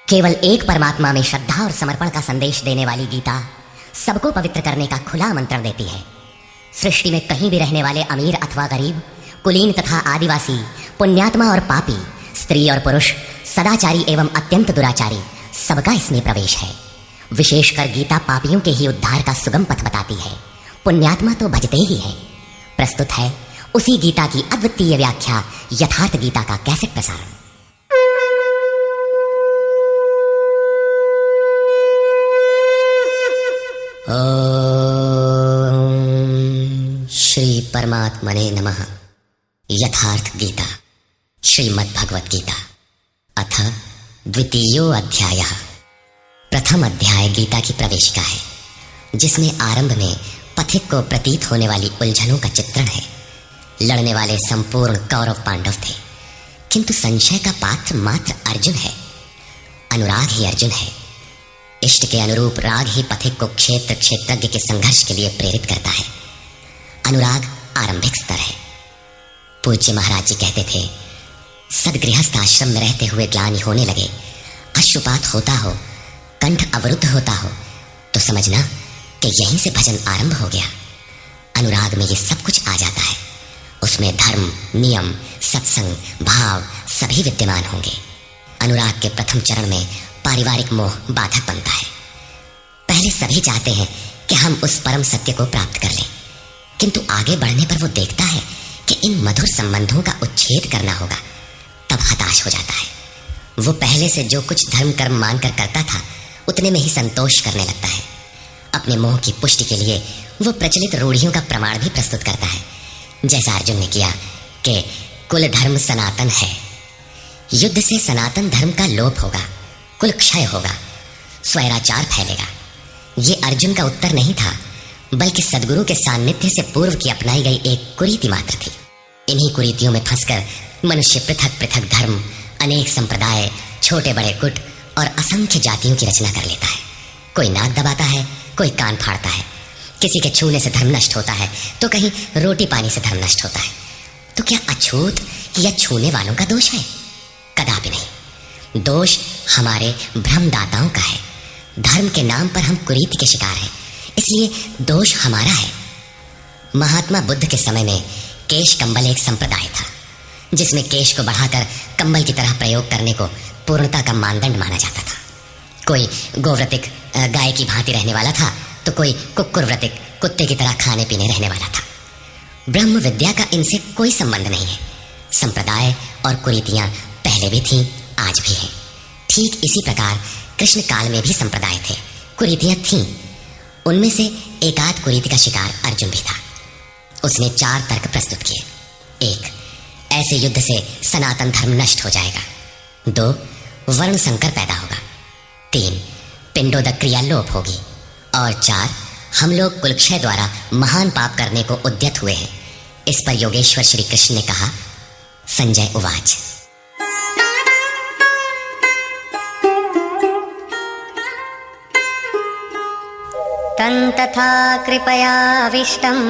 केवल एक परमात्मा में श्रद्धा और समर्पण का संदेश देने वाली गीता सबको पवित्र करने का खुला आमंत्रण देती है। सृष्टि में कहीं भी रहने वाले अमीर अथवा गरीब, कुलीन तथा आदिवासी, पुण्यात्मा और पापी, स्त्री और पुरुष, सदाचारी एवं अत्यंत दुराचारी, सबका इसमें प्रवेश है। विशेषकर गीता पापियों के ही उद्धार का सुगम पथ बताती है, पुण्यात्मा तो भजते ही है। प्रस्तुत है उसी गीता की अद्वितीय व्याख्या, यथार्थ गीता का कैसेट प्रसारण। ओम श्री परमात्मने नमः। यथार्थ गीता श्रीमद् भगवत गीता अथ द्वितीयो अध्यायः। प्रथम अध्याय गीता की प्रवेशिका है, जिसमें आरंभ में पथिक को प्रतीत होने वाली उलझनों का चित्रण है। लड़ने वाले संपूर्ण कौरव पांडव थे, किंतु संशय का पात्र मात्र अर्जुन है। अनुराग ही अर्जुन है। इष्ट के अनुरूप राग ही पथिक को क्षेत्र क्षेत्रज्ञ के संघर्ष के लिए प्रेरित करता है। अनुराग आरंभिक स्तर है। पूज्य महाराज जी कहते थे, सदगृहस्थ आश्रम में रहते हुए ग्लानि होने लगे, अश्रुपात होता हो, कंठ अवरुद्ध होता हो, तो समझना कि यहीं से भजन आरंभ हो गया। अनुराग में ये सब कुछ आ जाता है। उसमें धर्म, नियम, सत्संग, भाव सभी विद्यमान होंगे। अनुराग के प्रथम चरण में पारिवारिक मोह बाधक बनता है। पहले सभी चाहते हैं कि हम उस परम सत्य को प्राप्त कर लें, किंतु आगे बढ़ने पर वो देखता है कि इन मधुर संबंधों का उच्छेद करना होगा, तब हताश हो जाता है। वो पहले से जो कुछ धर्म कर्म मानकर करता था, उतने में ही संतोष करने लगता है। अपने मोह की पुष्टि के लिए वो प्रचलित रूढ़ियों का प्रमाण भी प्रस्तुत करता है, जैसा अर्जुन ने किया कि कुल धर्म सनातन है। युद्ध से सनातन धर्म का लोप होगा, कुल क्षय होगा, स्वैराचार फैलेगा। ये अर्जुन का उत्तर नहीं था, बल्कि सद्गुरु के सान्निध्य से पूर्व की अपनाई गई एक कुरीति मात्र थी। इन्हीं कुरीतियों में फंसकर मनुष्य पृथक पृथक धर्म, अनेक संप्रदाय, छोटे बड़े गुट और असंख्य जातियों की रचना कर लेता है। कोई नाक दबाता है, कोई कान फाड़ता है। किसी के छूने से धर्म नष्ट होता है, तो कहीं रोटी पानी से धर्म नष्ट होता है। तो क्या अछूत या छूने वालों का दोष है? कदापि नहीं। दोष हमारे भ्रमदाताओं का है। धर्म के नाम पर हम कुरीति के शिकार हैं, इसलिए दोष हमारा है। महात्मा बुद्ध के समय में केश कंबल एक संप्रदाय था, जिसमें केश को बढ़ाकर कंबल की तरह प्रयोग करने को पूर्णता का मानदंड माना जाता था। कोई गोव्रतिक गाय की भांति रहने वाला था, तो कोई कुक्कुर व्रतिक कुत्ते की तरह खाने पीने रहने वाला था। ब्रह्म विद्या का इनसे कोई संबंध नहीं है। संप्रदाय और कुरीतियां पहले भी थीं, आज भी हैं। ठीक इसी प्रकार कृष्ण काल में भी संप्रदाय थे, कुरीतियां थीं। उनमें से एकाध कुरीति का शिकार अर्जुन भी था। उसने 4 तर्क प्रस्तुत किए। 1, ऐसे युद्ध से सनातन धर्म नष्ट हो जाएगा। 2, वर्ण संकर पैदा होगा। 3, पिंडोदक क्रिया लोप होगी। और 4, हम लोग कुलक्षय द्वारा महान पाप करने को उद्यत हुए हैं। इस पर योगेश्वर श्री कृष्ण ने कहा। संजय उवाच। तन्तथा कृपयाविष्टम्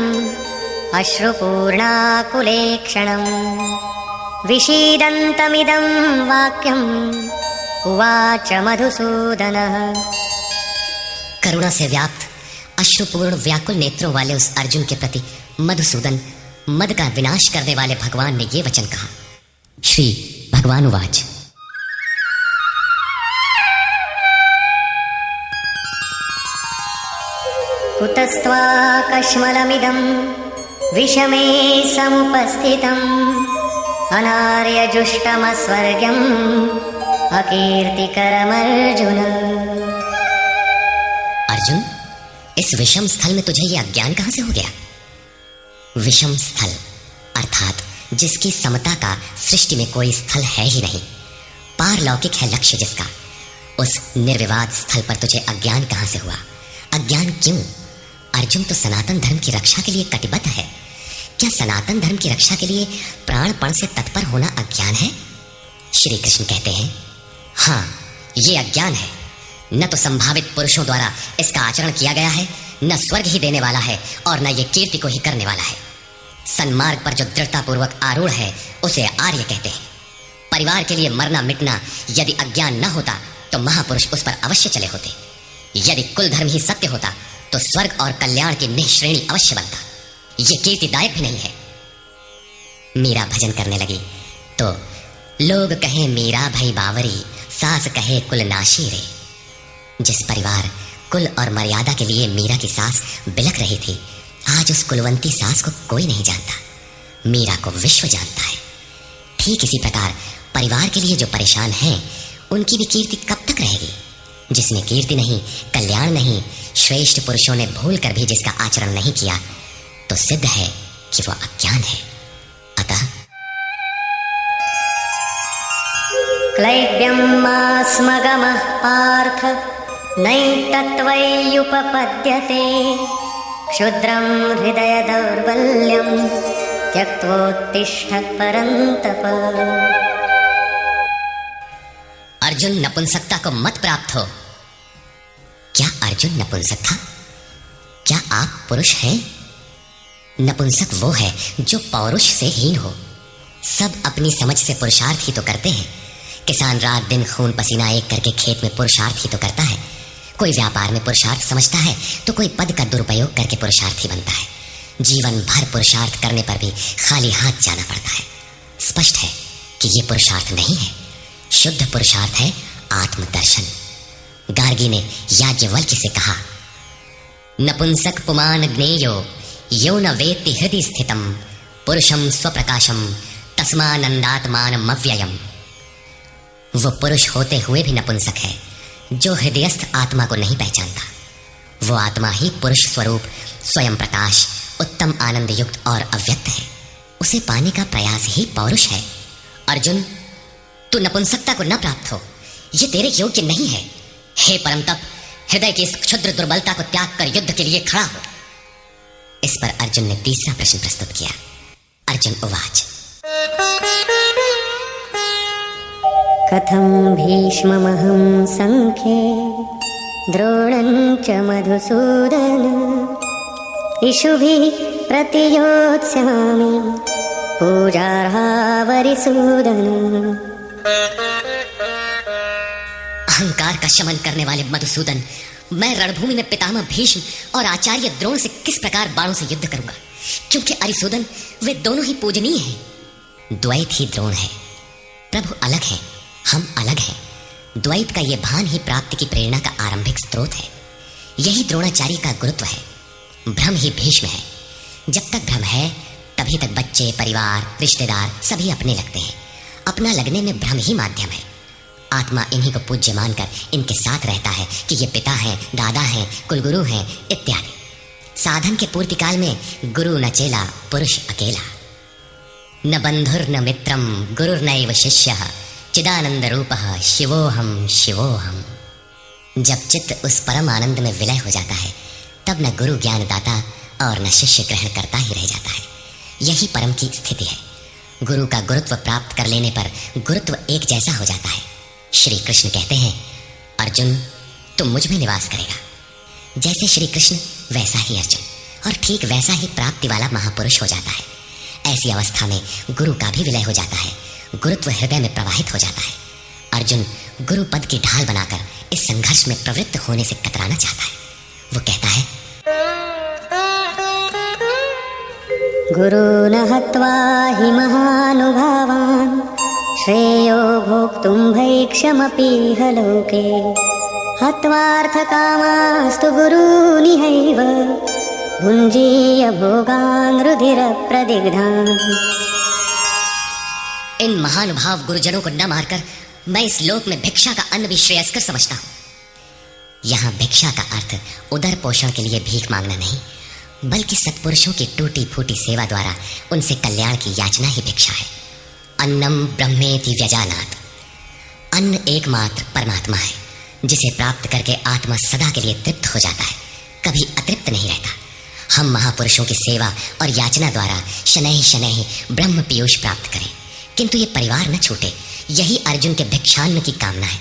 अश्रुपूर्णाकुलेक्षणम् विषीदन्तमिदं वाक्यम् उवाच मधुसूदनः। करुणा से व्याप्त अश्रुपूर्ण व्याकुल नेत्रों वाले उस अर्जुन के प्रति मधुसूदन, मद का विनाश करने वाले भगवान ने ये वचन कहा। श्री भगवान उवाच। कुतस्त्वाकश्मलमिदं विषमे समुपस्थितम् अनार्यजुष्टमस्वर्ग्यम् अकीर्तिकरमर्जुन। अर्जुन, इस विषम स्थल में तुझे ये अज्ञान कहां से हो गया? विषम स्थल अर्थात जिसकी समता का सृष्टि में कोई स्थल है ही नहीं, पारलौकिक है लक्ष्य जिसका, उस निर्विवाद स्थल पर तुझे अज्ञान कहां से हुआ? अज्ञान क्यों? अर्जुन तो सनातन धर्म की रक्षा के लिए कटिबद्ध है। क्या सनातन धर्म की रक्षा के लिए प्राणपण से तत्पर होना अज्ञान है? श्री कृष्ण कहते हैं, हाँ, ये अज्ञान है। न तो संभावित पुरुषों द्वारा इसका आचरण किया गया है, न स्वर्ग ही देने वाला है, और न ये कीर्ति को ही करने वाला है। सन्मार्ग पर जो दृढ़तापूर्वक आरूढ़ है, उसे आर्य कहते हैं। परिवार के लिए मरना मिटना यदि अज्ञान न होता तो महापुरुष उस पर अवश्य चले होते। यदि कुल धर्म ही सत्य होता तो स्वर्ग और कल्याण की निःश्रेणी अवश्य बनता। ये कीर्तिदायक भी नहीं है। मीरा भजन करने लगी तो लोग कहें मीरा भई बावरी, सास कहे कुल नाशी रे। जिस परिवार, कुल और मर्यादा के लिए मीरा की सास बिलख रही थी, आज उस कुलवंती सास को कोई नहीं जानता। मीरा को विश्व जानता है। ठीक इसी प्रकार परिवार के लिए जो परेशान हैं, उनकी भी कीर्ति कब तक रहेगी? जिसमें कीर्ति नहीं, कल्याण नहीं, श्रेष्ठ पुरुषों ने भूल कर भी जिसका आचरण नहीं किया, तो सिद्ध है कि वह अज्ञान है। अतः क्लैब्यमास्मगमः पार्थ नैतत्त्वैयुपपद्यते, क्षुद्रं हृदय दौर्बल्यं त्यक्त्वोत्तिष्ठ परन्तप। अर्जुन, नपुंसकता को मत प्राप्त हो। क्या अर्जुन नपुंसक था? क्या आप पुरुष हैं? नपुंसक वो है जो पौरुष से हीन हो। सब अपनी समझ से पुरुषार्थ ही तो करते हैं। किसान रात दिन खून पसीना एक करके खेत में पुरुषार्थ ही तो करता है। कोई व्यापार में पुरुषार्थ समझता है तो कोई पद का दुरुपयोग करके पुरुषार्थी बनता है। जीवन भर पुरुषार्थ करने पर भी खाली हाथ जाना पड़ता है। स्पष्ट है कि ये पुरुषार्थ नहीं है। शुद्ध पुरुषार्थ है आत्मदर्शन। गार्गी ने याज्ञवल्क्य से कहा, नपुंसक पुमान ज्ञेयो यो न वेत्ति हृदि स्थितम पुरुषम स्वप्रकाशम तस्मानंदात्मानमव्ययम्। वो पुरुष होते हुए भी नपुंसक है जो हृदयस्थ आत्मा को नहीं पहचानता। वो आत्मा ही पुरुष स्वरूप, स्वयं प्रकाश, उत्तम आनंद युक्त और अव्यक्त है। उसे पाने का प्रयास ही पौरुष है। अर्जुन, तू नपुंसकता को न प्राप्त हो, ये तेरे योग्य नहीं है। हे परम तप, हृदय की इस क्षुद्र दुर्बलता को त्याग कर युद्ध के लिए खड़ा हो। इस पर अर्जुन ने तीसरा प्रश्न प्रस्तुत किया। अर्जुन उवाच, कथं भीष्ममहं संख्ये द्रोणं च मधुसूदन इषुभिः प्रतियोत्स्यामि पूजार्हावरिसूदन। अहंकार का शमन करने वाले मधुसूदन, मैं रणभूमि में पितामह भीष्म और आचार्य द्रोण से किस प्रकार बाणों से युद्ध करूंगा, क्योंकि अरिसूदन वे दोनों ही पूजनीय हैं। द्वैत ही द्रोण है। प्रभु अलग है, हम अलग हैं। द्वैत का ये भान ही प्राप्ति की प्रेरणा का आरंभिक स्रोत है। यही द्रोणाचार्य का गुरुत्व है। भ्रम ही भीष्म है। जब तक भ्रम है तभी तक बच्चे, परिवार, रिश्तेदार सभी अपने लगते हैं। अपना लगने में भ्रम ही माध्यम है। आत्मा इन्हीं को पूज्य मानकर इनके साथ रहता है कि ये पिता हैं, दादा हैं, कुलगुरु हैं इत्यादि। साधन के पूर्ति काल में गुरु न चेला, पुरुष अकेला। न बंधुर न मित्रम गुरुर्नैव शिष्यः चिदानंद रूपः शिवोहम शिवोहम। जब चित्त उस परम आनंद में विलय हो जाता है तब न गुरु ज्ञान दाता और न शिष्य ग्रहण करता ही रह जाता है। यही परम की स्थिति है। गुरु का गुरुत्व प्राप्त कर लेने पर गुरुत्व एक जैसा हो जाता है। श्री कृष्ण कहते हैं, अर्जुन तुम मुझ में निवास करेगा। जैसे श्री कृष्ण वैसा ही अर्जुन, और ठीक वैसा ही प्राप्ति वाला महापुरुष हो जाता है। ऐसी अवस्था में गुरु का भी विलय हो जाता है। गुरुत्व हृदय में प्रवाहित हो जाता है। अर्जुन गुरु पद की ढाल बनाकर इस संघर्ष में प्रवृत्त होने से कतराना चाहता है। वो कहता है, गुरून् हत्वा हि महानुभावान् श्रेयो भोक्तुं भैक्षमपीह लोके हत्वार्थकामास्तु गुरूनिहैव भुञ्जीय भोगान् रुधिरप्रदिग्धान्। इन महानुभाव गुरुजनों को न मारकर मैं इस लोक में भिक्षा का अन्न भी श्रेयस्कर समझता हूं। यहां भिक्षा का अर्थ उदर पोषण के लिए भीख मांगना नहीं, बल्कि सत्पुरुषों की टूटी फूटी सेवा द्वारा उनसे कल्याण की याचना ही भिक्षा है। अन्नम ब्रह्मेति व्यजानात्। अन्न एकमात्र परमात्मा है, जिसे प्राप्त करके आत्मा सदा के लिए तृप्त हो जाता है, कभी अतृप्त नहीं रहता। हम महापुरुषों की सेवा और याचना द्वारा शनैः शनैः ब्रह्म पीयूष प्राप्त करें, किंतु ये परिवार न छूटे, यही अर्जुन के भिक्षान्न की कामना है।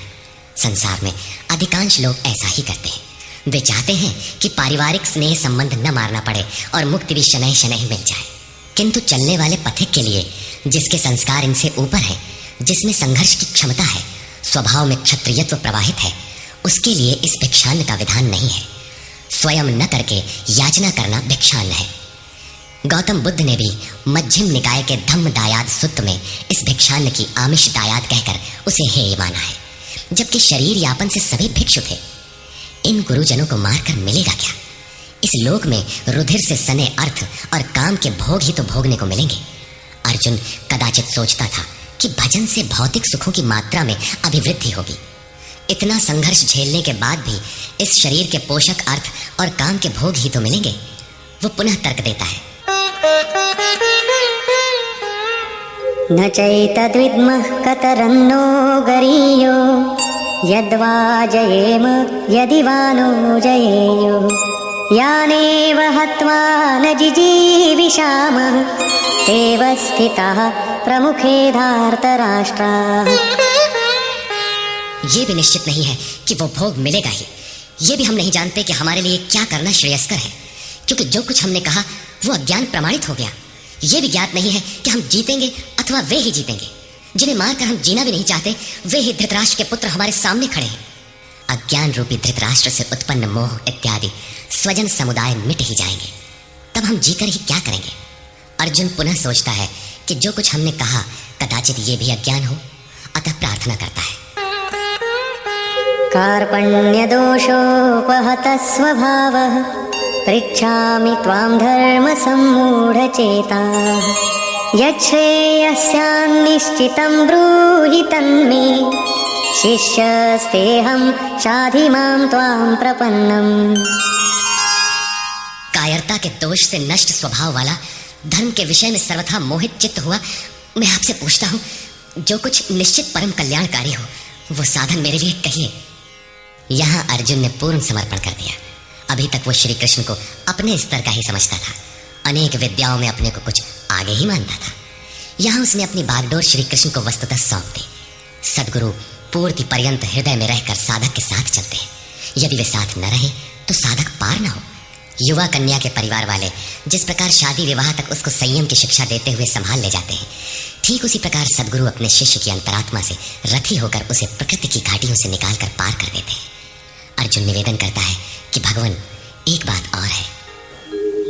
संसार में अधिकांश लोग ऐसा ही करते हैं। वे चाहते हैं कि पारिवारिक स्नेह संबंध न मारना पड़े और मुक्ति भी शनैः शनैः मिल जाए। किंतु चलने वाले पथिक के लिए, जिसके संस्कार इनसे ऊपर है, जिसमें संघर्ष की क्षमता है, स्वभाव में क्षत्रियत्व प्रवाहित है, उसके लिए इस भिक्षान्न का विधान नहीं है। स्वयं न करके याचना करना भिक्षान्न है। गौतम बुद्ध ने भी मध्यम निकाय के धम्म दायाद सुत्त में इस भिक्षान्न की आमिष दायाद कहकर उसे हेय माना है, जबकि शरीर यापन से सभी भिक्षु थे। इन गुरुजनों को मारकर मिलेगा क्या? इस लोक में रुधिर से सने अर्थ और काम के भोग ही तो भोगने को मिलेंगे। अर्जुन कदाचित सोचता था कि भजन से भौतिक सुखों की मात्रा में अभिवृद्धि होगी। इतना संघर्ष झेलने के बाद भी इस शरीर के पोषक अर्थ और काम के भोग ही तो मिलेंगे। वो पुनः तर्क देता है, न चैतद्विद्मः कतरन्नो गरीयो यद्वा जयेम यदि वा नो जयेयुः यानेव हत्वा न जिजीविषामः तेव स्थिताः प्रमुखे धार्तराष्ट्राः। ये भी निश्चित नहीं है कि वो भोग मिलेगा ही। ये भी हम नहीं जानते कि हमारे लिए क्या करना श्रेयस्कर है, क्योंकि जो कुछ हमने कहा वो अज्ञान प्रमाणित हो गया। ये भी ज्ञात नहीं है कि हम जीतेंगे अथवा वे ही जीतेंगे। जिन्हें मारकर हम जीना भी नहीं चाहते, वे ही धृतराष्ट्र के पुत्र हमारे सामने खड़े हैं। अज्ञान रूपी धृतराष्ट्र से उत्पन्न मोह इत्यादि स्वजन समुदाय मिट ही जाएंगे, तब हम जीकर ही क्या करेंगे? अर्जुन पुनः सोचता है कि जो कुछ हमने कहा कदाचित ये भी अज्ञान हो, अतः प्रार्थना करता है, कार्पण्य दोषोपहतः स्वभावः पृच्छामि त्वां धर्म सम्मूढचेताः यच्छ्रेयस्यान्निश्चितं ब्रूहि तन्मे शिष्यस्तेऽहं शाधि मां त्वां प्रपन्नम्। कायरता के दोष से नष्ट स्वभाव वाला, धर्म के विषय में सर्वथा मोहित चित्त हुआ मैं आपसे पूछता हूँ, जो कुछ निश्चित परम कल्याणकारी हो वो साधन मेरे लिए कहिए। यहाँ अर्जुन ने पूर्ण समर्पण कर दिया। अभी तक वो श्री कृष्ण को अपने स्तर का ही समझता था, अनेक विद्याओं में अपने को कुछ आगे ही मानता था। यहाँ उसने अपनी बागडोर श्री कृष्ण को वस्तुतः सौंप दी। सदगुरु पूर्ति पर्यंत हृदय में रहकर साधक के साथ चलते हैं। यदि वे साथ न रहे तो साधक पार न हो। युवा कन्या के परिवार वाले जिस प्रकार शादी विवाह तक उसको संयम की शिक्षा देते हुए संभाल ले जाते हैं, ठीक उसी प्रकार सदगुरु अपने शिष्य की अंतरात्मा से रथी होकर उसे प्रकृति की घाटियों से निकालकर पार कर देते हैं। अर्जुन निवेदन करता है कि भगवान, एक बात और है,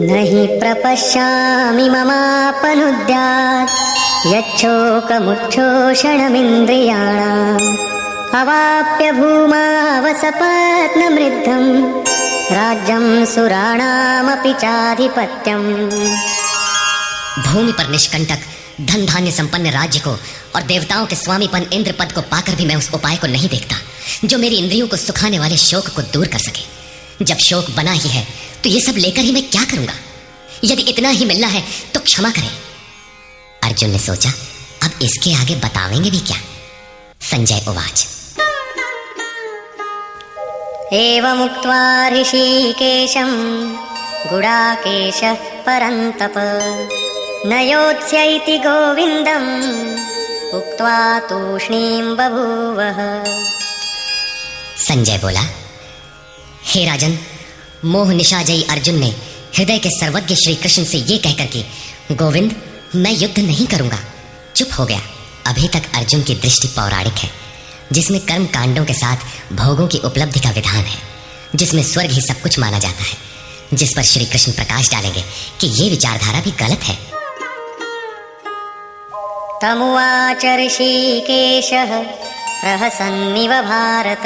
नहि प्रपश्यामि ममापनुद्यात् यच्छोकमुच्छोषणमिन्द्रियाणाम् अवाप्य भूमावसपत्नमृद्धं राज्यं सुराणामपि चाधिपत्यम्। भूमि पर निष्कंटक धन धान्य संपन्न राज्य को और देवताओं के स्वामीपन इंद्र पद को पाकर भी मैं उस उपाय को नहीं देखता जो मेरी इंद्रियों को सुखाने वाले शोक को दूर कर सके। जब शोक बना ही है तो ये सब लेकर ही मैं क्या करूंगा? यदि इतना ही मिलना है तो क्षमा करें। अर्जुन ने सोचा, अब इसके आगे बतावेंगे भी क्या? संजय उवाच, एवमुक्त्वा ऋषिकेशं गुडाकेशः परन्तप न योत्स्यैति गोविन्दम् उक्त्वा तूष्णीं बभूवः। संजय बोला, हे राजन, मोह निशाजयी अर्जुन ने हृदय के सर्वज्ञ श्री कृष्ण से ये कहकर कि गोविंद मैं युद्ध नहीं करूंगा, चुप हो गया। अभी तक अर्जुन की दृष्टि पौराणिक है, जिसमें कर्म कांडों के साथ भोगों की उपलब्धि का विधान है, जिसमें स्वर्ग ही सब कुछ माना जाता है, जिस पर श्री कृष्ण प्रकाश डालेंगे कि ये विचारधारा भी गलत है। तमुवाच ऋषिकेशः प्रहसन्निव भारत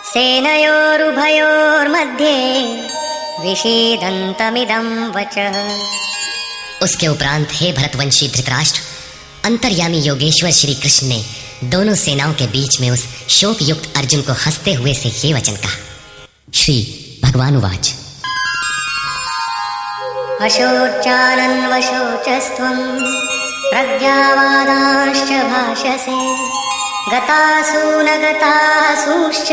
सेनयोरुभयोर्मध्ये विषीदन्तमिदं वचः। उसके उपरांत हे भरतवंशी धृतराष्ट्र, अंतर्यामी योगेश्वर श्री कृष्ण ने दोनों सेनाओं के बीच में उस शोक युक्त अर्जुन को हंसते हुए से ये वचन कहा। श्री भगवान उवाच, अशोचानन्वशोचस्त्वं प्रज्ञावादांश्च भाषसे गतासु न गतासूश्च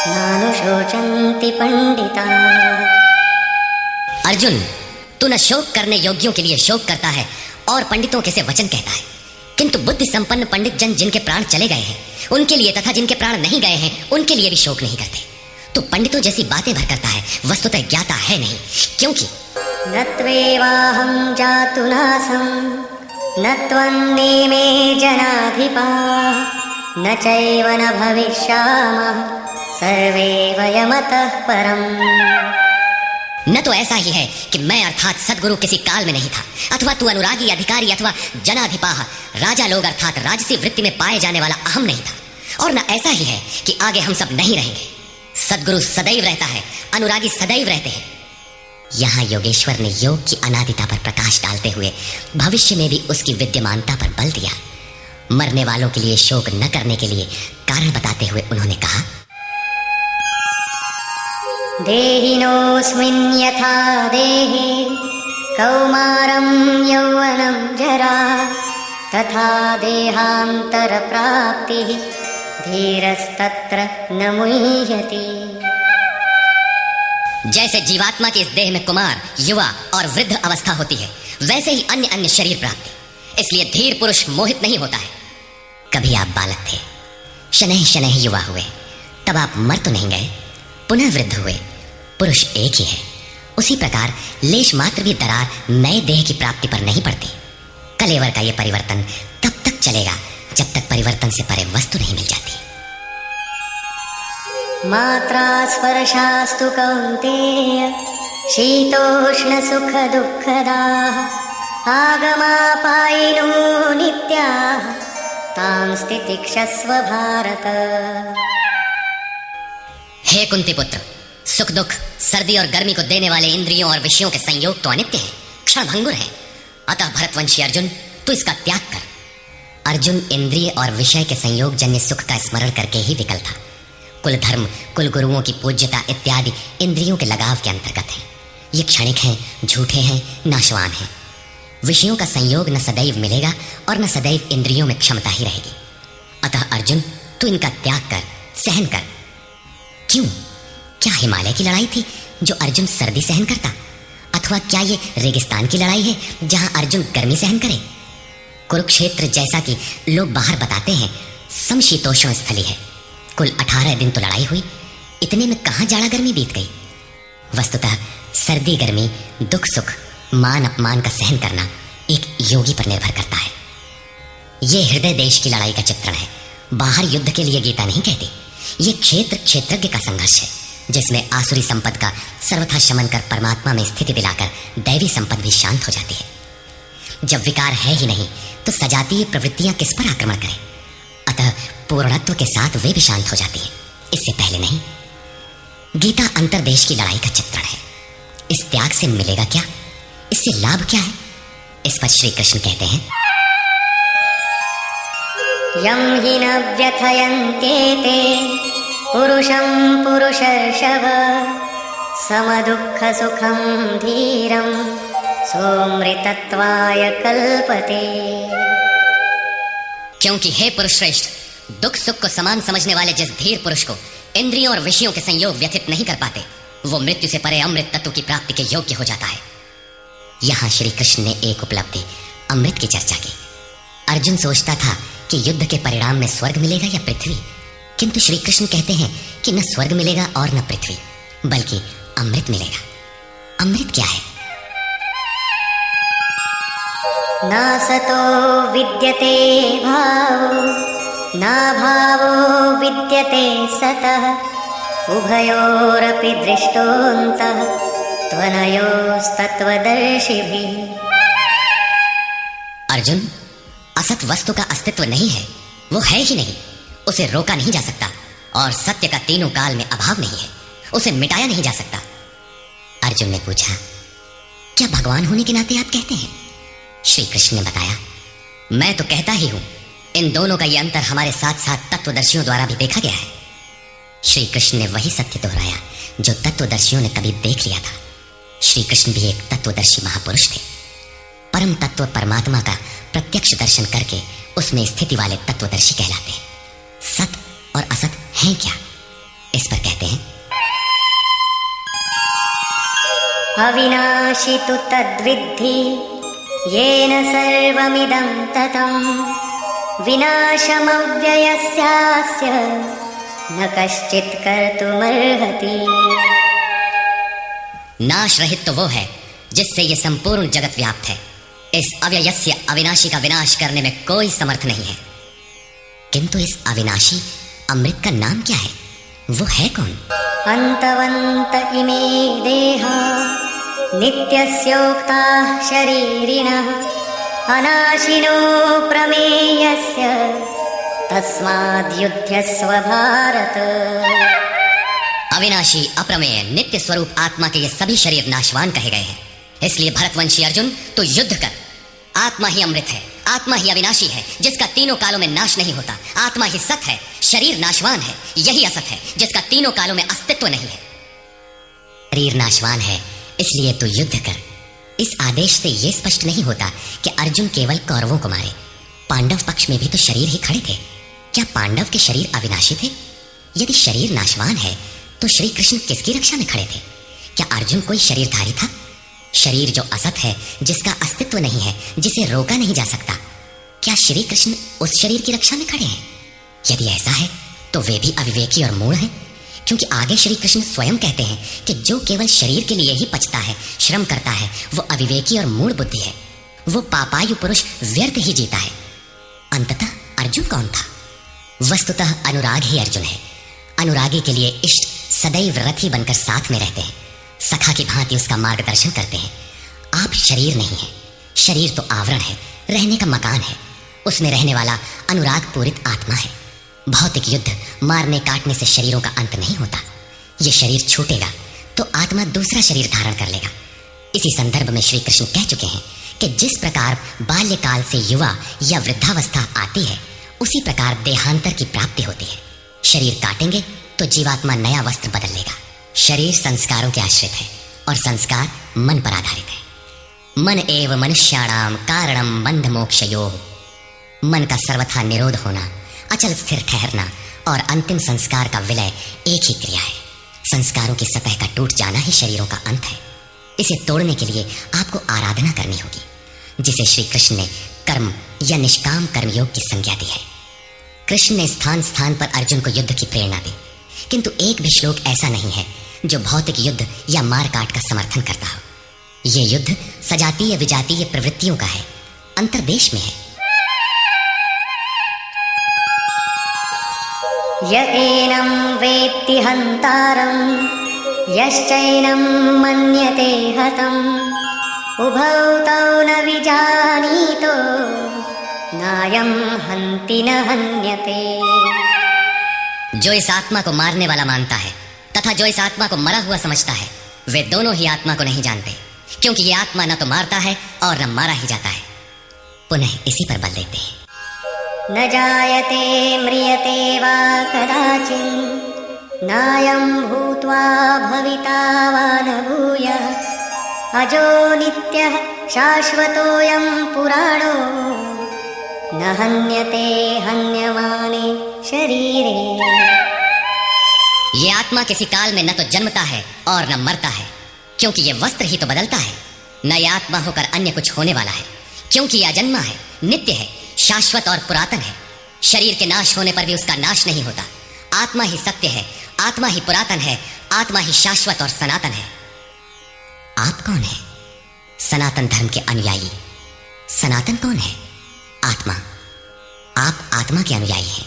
नानुशोचन्ति पंडिताः। अर्जुन, तू न शोक करने योग्यों के लिए शोक करता है और पंडितों के से वचन कहता है, किंतु बुद्धि संपन्न पंडित जन जिनके प्राण चले गए हैं उनके लिए तथा जिनके प्राण नहीं गए हैं उनके लिए भी शोक नहीं करते। तो पंडितों जैसी बातें भर करता है, वस्तुतः ज्ञाता है नहीं, क्योंकि न त्वेवाहं जातु नासं न त्वन्नेमे जनाधिपाः न चैव न भविष्यामः सर्वे वयमतः परम्। न तो ऐसा ही है कि मैं अर्थात सदगुरु किसी काल में नहीं था, अथवा तू अनुरागी अधिकारी अथवा जनाधिपाह राजा लोग अर्थात राजसी वृत्ति में पाए जाने वाला अहम नहीं था, और न ऐसा ही है कि आगे हम सब नहीं रहेंगे। सदगुरु सदैव रहता है, अनुरागी सदैव रहते हैं। यहाँ योगेश्वर ने योग की अनादिता पर प्रकाश डालते हुए भविष्य में भी उसकी विद्यमानता पर बल दिया। मरने वालों के लिए शोक न करने के लिए कारण बताते हुए उन्होंने कहा, देहिनोऽस्मिन् यथा देहे कौमारं यौवनं जरा तथा देहान्तरप्राप्तिः धीरस्तत्र न मुह्यति। जैसे जीवात्मा के इस देह में कुमार, युवा और वृद्ध अवस्था होती है, वैसे ही अन्य अन्य शरीर प्राप्ति, इसलिए धीर पुरुष मोहित नहीं होता है। कभी आप बालक थे, शनैः शनैः युवा हुए, तब आप मर तो नहीं गए, पुनः वृद्ध हुए, पुरुष एक ही है। उसी प्रकार लेश मात्र भी दरार नए देह की प्राप्ति पर नहीं पड़ती। कलेवर का यह परिवर्तन तब तक चलेगा जब तक परिवर्तन से परे वस्तु नहीं मिल जाती। मात्रा स्पर्शास्तु कौन्तेय शीतोष्ण सुख दुःखदाः आगमापायिनो नित्याः तां स्थितिक्षस्व भारत। हे कुंती पुत्र, सुख दुख, सर्दी और गर्मी को देने वाले इंद्रियों और विषयों के संयोग तो अनित्य हैं, क्षणभंगुर हैं। अतः भरतवंशी अर्जुन, तू इसका त्याग कर। अर्जुन इंद्रिय और विषय के संयोग जन्य सुख का स्मरण करके ही विकल था। कुल धर्म, कुल गुरुओं की पूज्यता इत्यादि इंद्रियों के लगाव के अंतर्गत है। ये क्षणिक हैं, झूठे हैं, नाशवान हैं। विषयों का संयोग न सदैव मिलेगा और न सदैव इंद्रियों में क्षमता ही रहेगी। अतः अर्जुन, तू इनका त्याग कर, सहन कर। क्यों? क्या हिमालय की लड़ाई थी जो अर्जुन सर्दी सहन करता, अथवा क्या ये रेगिस्तान की लड़ाई है जहां अर्जुन गर्मी सहन करे? कुरुक्षेत्र जैसा कि लोग बाहर बताते हैं समशीतोष्ण स्थली है। कुल 18 दिन तो लड़ाई हुई, इतने में कहां जाड़ा गर्मी बीत गई। वस्तुतः सर्दी गर्मी, दुख सुख, मान अपमान का सहन करना एक योगी पर निर्भर करता है। ये हृदय देश की लड़ाई का चित्रण है, बाहर युद्ध के लिए गीता नहीं कहती। ये क्षेत्र क्षेत्रज्ञ का संघर्ष है, जिसमें आसुरी संपद का सर्वथा शमन कर परमात्मा में स्थिति दिलाकर दैवी संपद भी शांत हो जाती है। जब विकार है ही नहीं तो सजातीय प्रवृत्तियां किस पर आक्रमण करें? अतः पूर्णत्व के साथ वे भी शांत हो जाती है, इससे पहले नहीं। गीता अंतरदेश की लड़ाई का चित्रण है। इस त्याग से मिलेगा क्या? इससे लाभ क्या है? इस पर श्री कृष्ण कहते हैं, यं हि न व्यथयन्त्येते पुरुषं पुरुषर्षभ समदुःखसुखं धीरं सोमृतत्वाय कल्पते। क्योंकि हे पुरुष श्रेष्ठ, दुख सुख को समान समझने वाले जिस धीर पुरुष को इंद्रियों और विषयों के संयोग व्यथित नहीं कर पाते, वो मृत्यु से परे अमृत तत्व की प्राप्ति के योग्य हो जाता है। यहां श्री कृष्ण ने एक उपलब्धि अमृत की चर्चा की। अर्जुन सोचता था कि युद्ध के परिणाम में स्वर्ग मिलेगा या पृथ्वी, किंतु श्री कृष्ण कहते हैं कि न स्वर्ग मिलेगा और न पृथ्वी, बल्कि अमृत मिलेगा। अमृत क्या है? नासतो विद्यते भावो न भावो विद्यते सतः उभयोरपि दृष्टोऽन्तः त्वनयोस्तत्त्वदर्शिभिः। अर्जुन, असत वस्तु का अस्तित्व नहीं है, वो है ही नहीं, उसे रोका नहीं जा सकता, और सत्य का तीनों काल में अभाव नहीं है, उसे मिटाया नहीं जा सकता। अर्जुन ने पूछा, क्या भगवान होने के नाते आप कहते हैं? श्री कृष्ण ने बताया, मैं तो कहता ही हूं, इन दोनों का ये अंतर हमारे साथ साथ तत्वदर्शियों द्वारा भी देखा गया है। श्री कृष्ण ने वही सत्य दोहराया जो तत्वदर्शियों ने कभी देख लिया था। श्री कृष्ण भी एक तत्वदर्शी महापुरुष थे। परम तत्व परमात्मा का प्रत्यक्ष दर्शन करके उसमें स्थिति वाले तत्वदर्शी कहलाते हैं। सत और असत हैं क्या? इस पर कहते हैं, अविनाशी तु तद्विद्धि येन सर्वमिदं ततं विनाशमव्ययस्यास्य न कश्चित् कर्तुमर्हति। नाश रहित तो वो है जिससे ये संपूर्ण जगत व्याप्त है। इस अव्ययस्य अविनाशी का विनाश करने में कोई समर्थ नहीं है। किंतु इस अविनाशी अमृत का नाम क्या है? वो है कौन? अन्तवन्त इमे देहा नित्यस्योक्ताः शरीरिणः अनाशिनो प्रमेयस्य तस्माद्युध्यस्व भारत। अविनाशी, अप्रमेय, नित्य स्वरूप आत्मा के ये सभी शरीर नाशवान कहे गए हैं। इसलिए भरतवंशी अर्जुन, तू युद्ध कर। आत्मा ही अमृत है, आत्मा ही अविनाशी है, जिसका तीनों कालों में नाश नहीं होता। आत्मा ही सत है, शरीर नाशवान है, यही असत है, जिसका तीनों कालों में अस्तित्व नहीं है। शरीर नाशवान है, इसलिए तू युद्ध कर। इस आदेश से यह स्पष्ट नहीं होता कि अर्जुन केवल कौरवों को मारे। पांडव पक्ष में भी तो शरीर ही खड़े थे। क्या पांडव के शरीर अविनाशी थे? यदि शरीर नाशवान है तो श्री कृष्ण किसकी रक्षा में खड़े थे? क्या अर्जुन कोई शरीरधारी था? शरीर जो असत है, जिसका अस्तित्व नहीं है, जिसे रोका नहीं जा सकता, क्या श्री कृष्ण उस शरीर की रक्षा में खड़े हैं? यदि ऐसा है तो वे भी अविवेकी और मूढ़ हैं, क्योंकि आगे श्री कृष्ण स्वयं कहते हैं कि जो केवल शरीर के लिए ही पचता है, श्रम करता है, वो अविवेकी और मूढ़ बुद्धि है। वो पापायु पुरुष व्यर्थ ही जीता है। अंततः अर्जुन कौन था? वस्तुतः अनुराग ही अर्जुन है। अनुरागी के लिए इष्ट सदैव रथी बनकर साथ में रहते हैं, सखा की भांति उसका मार्गदर्शन करते हैं। आप शरीर नहीं है, शरीर तो आवरण है, रहने का मकान है। उसमें रहने वाला अनुराग पूरित आत्मा है। भौतिक युद्ध, मारने काटने से शरीरों का अंत नहीं होता। ये शरीर छूटेगा तो आत्मा दूसरा शरीर धारण कर लेगा। इसी संदर्भ में श्री कृष्ण कह चुके हैं कि जिस प्रकार बाल्यकाल से युवा या वृद्धावस्था आती है, उसी प्रकार देहांतर की प्राप्ति होती है। शरीर काटेंगे तो जीवात्मा नया वस्त्र बदल लेगा। शरीर संस्कारों के आश्रित है और संस्कार मन पर आधारित है। मन एव मनुष्याणाम कारणम बंध मोक्षयोः। मन का सर्वथा निरोध होना, अचल स्थिर ठहरना और अंतिम संस्कार का विलय एक ही क्रिया है। संस्कारों की सतह का टूट जाना ही शरीरों का अंत है। इसे तोड़ने के लिए आपको आराधना करनी होगी, जिसे श्री कृष्ण ने कर्म या निष्काम कर्मयोग की संज्ञा दी है। कृष्ण ने स्थान स्थान पर अर्जुन को युद्ध की प्रेरणा दी, किंतु एक भी श्लोक ऐसा नहीं है जो भौतिक युद्ध या मारकाट का समर्थन करता हो। यह युद्ध सजातीय विजातीय प्रवृत्तियों का है, अंतर्देश में है। य एनं वेत्ति हन्तारं यश्चैनं मन्यते हतम् उभौ तौ न विजानीतो नायं हन्ति न हन्यते। जो इस आत्मा को मारने वाला मानता है तथा जो इस आत्मा को मरा हुआ समझता है, वे दोनों ही आत्मा को नहीं जानते, क्योंकि ये आत्मा न तो मारता है और न मारा ही जाता है। पुनः इसी पर बल देते हैं। न जायते म्रियते वा कदाचित् नायं भूत्वा भविता वा न भूयः अजो नित्यः शाश्वतोऽयं पुराणो न हन्यते हन्यमाने शरीरे। ये आत्मा किसी काल में न तो जन्मता है और न मरता है, क्योंकि ये वस्त्र ही तो बदलता है। न ये आत्मा होकर अन्य कुछ होने वाला है, क्योंकि यह अजन्मा है, नित्य है, शाश्वत और पुरातन है। शरीर के नाश होने पर भी उसका नाश नहीं होता। आत्मा ही सत्य है, आत्मा ही पुरातन है, आत्मा ही शाश्वत और सनातन है। आप कौन है? सनातन धर्म के अनुयायी। सनातन कौन है? आत्मा। आप आत्मा के अनुयायी हैं।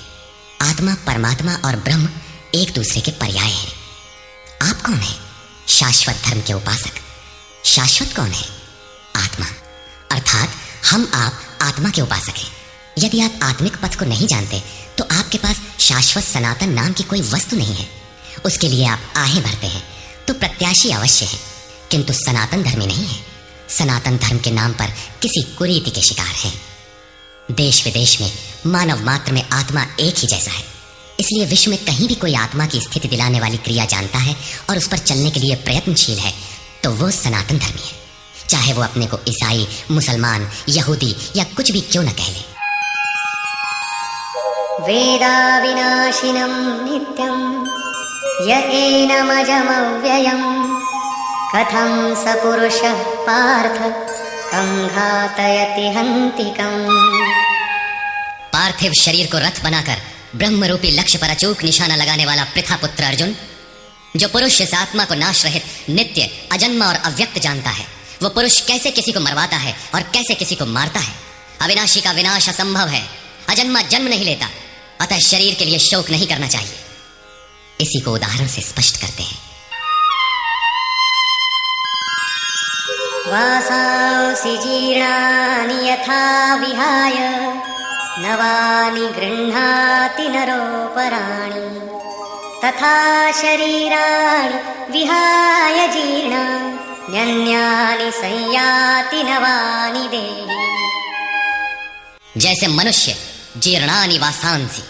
आत्मा, परमात्मा और ब्रह्म एक दूसरे के पर्याय हैं। आप कौन है? शाश्वत धर्म के उपासक। शाश्वत कौन है? आत्मा। अर्थात हम आप आत्मा के उपासक हैं। यदि आप आत्मिक पथ को नहीं जानते तो आपके पास शाश्वत सनातन नाम की कोई वस्तु नहीं है। उसके लिए आप आहें भरते हैं तो प्रत्याशी अवश्य है, किंतु सनातन धर्मी नहीं है। सनातन धर्म के नाम पर किसी कुरीति के शिकार हैं। देश विदेश में मानव मात्र में आत्मा एक ही जैसा है, इसलिए विश्व में कहीं भी कोई आत्मा की स्थिति दिलाने वाली क्रिया जानता है और उस पर चलने के लिए प्रयत्नशील है तो वो सनातन धर्मी है, चाहे वो अपने को ईसाई, मुसलमान, यहूदी या कुछ भी क्यों न कह ले। वेदा विनाशिनं नित्यं य एनमजमव्ययं कथं स पुरुषः पार्थ कं घातयति हन्तिकम्। पार्थिव शरीर को रथ बनाकर ब्रह्म रूपी लक्ष्य पर अचूक निशाना लगाने वाला पृथा पुत्र अर्जुन, जो पुरुष इस आत्मा को नाश रहित, नित्य, अजन्मा और अव्यक्त जानता है, वो पुरुष कैसे किसी को मरवाता है और कैसे किसी को मारता है। अविनाशी का विनाश असंभव है। अजन्मा जन्म नहीं लेता, अतः शरीर के लिए शोक नहीं करना चाहिए। इसी को उदाहरण से स्पष्ट करते हैं। वासांसि जीर्णानि यथा विहाय नवानि गृह्णाति नरोपराणि तथा शरीराणि विहाय जीर्णान्यन्यानि संयाति नवानि देहि। जैसे मनुष्य जीर्णानि वासांसि,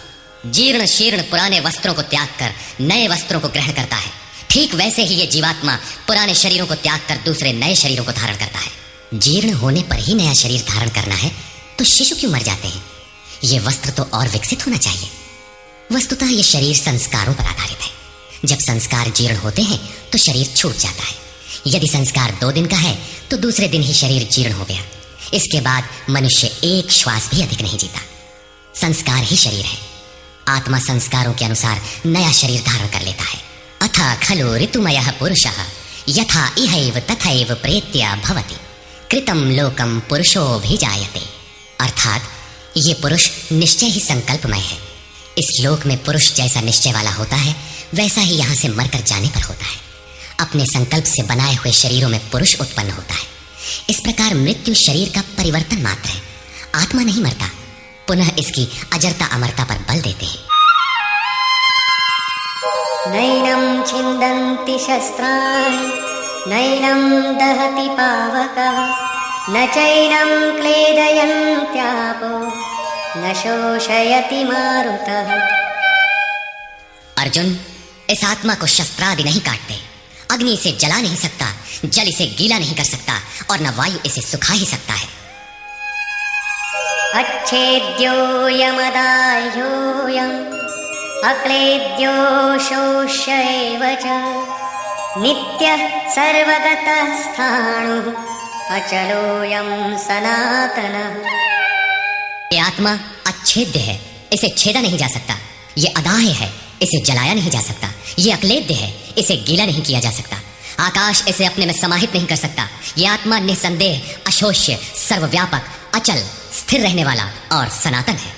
जीर्ण शीर्ण पुराने वस्त्रों को त्याग कर नए वस्त्रों को ग्रहण करता है, ठीक वैसे ही ये जीवात्मा पुराने शरीरों को त्याग कर दूसरे नए शरीरों को धारण करता है। जीर्ण होने पर ही नया शरीर धारण करना है तो शिशु क्यों मर जाते हैं? ये वस्त्र तो और विकसित होना चाहिए। वस्तुतः ये शरीर संस्कारों पर आधारित है। जब संस्कार जीर्ण होते हैं तो शरीर छूट जाता है। यदि संस्कार 2 दिन का है तो दूसरे दिन ही शरीर जीर्ण हो गया। इसके बाद मनुष्य एक श्वास भी अधिक नहीं जीता। संस्कार ही शरीर है। आत्मा संस्कारों के अनुसार नया शरीर धारण कर लेता है। अथा खलु ऋतुमयः पुरुषः यथा इहैव तथैव प्रेत्या भवति कृतं लोकं पुरुषोऽभिजायते। अर्थात ये पुरुष निश्चय ही संकल्पमय है। इस लोक में पुरुष जैसा निश्चय वाला होता है वैसा ही यहाँ से मरकर जाने पर होता है। अपने संकल्प से बनाए हुए शरीरों में पुरुष उत्पन्न होता है। इस प्रकार मृत्यु शरीर का परिवर्तन मात्र है, आत्मा नहीं मरता। पुनः इसकी अजरता अमरता पर बल देते हैं। नैनं छिन्दन्ति शस्त्राणि नैनं दहति पावकः न चैनं क्लेदयन्त्यापो न शोषयति मारुतः। अर्जुन, इस आत्मा को शस्त्रादि नहीं काटते। अग्नि इसे जला नहीं सकता, जल इसे गीला नहीं कर सकता और न वायु इसे सुखा ही सकता है। अच्छेद्योऽयमदाह्योऽयम् अक्लेद्यो शोष्य एव च नित्यः सर्वगतः स्थाणुः अचलोऽयं सनातनः। ये आत्मा अच्छेद्य है, इसे छेदा नहीं जा सकता। ये अदाह्य है, इसे जलाया नहीं जा सकता। ये अक्लेद्य है, इसे गीला नहीं किया जा सकता। आकाश इसे अपने में समाहित नहीं कर सकता। ये आत्मा निसंदेह, अशोष्य, सर्वव्यापक, अचल, स्थिर रहने वाला और सनातन है।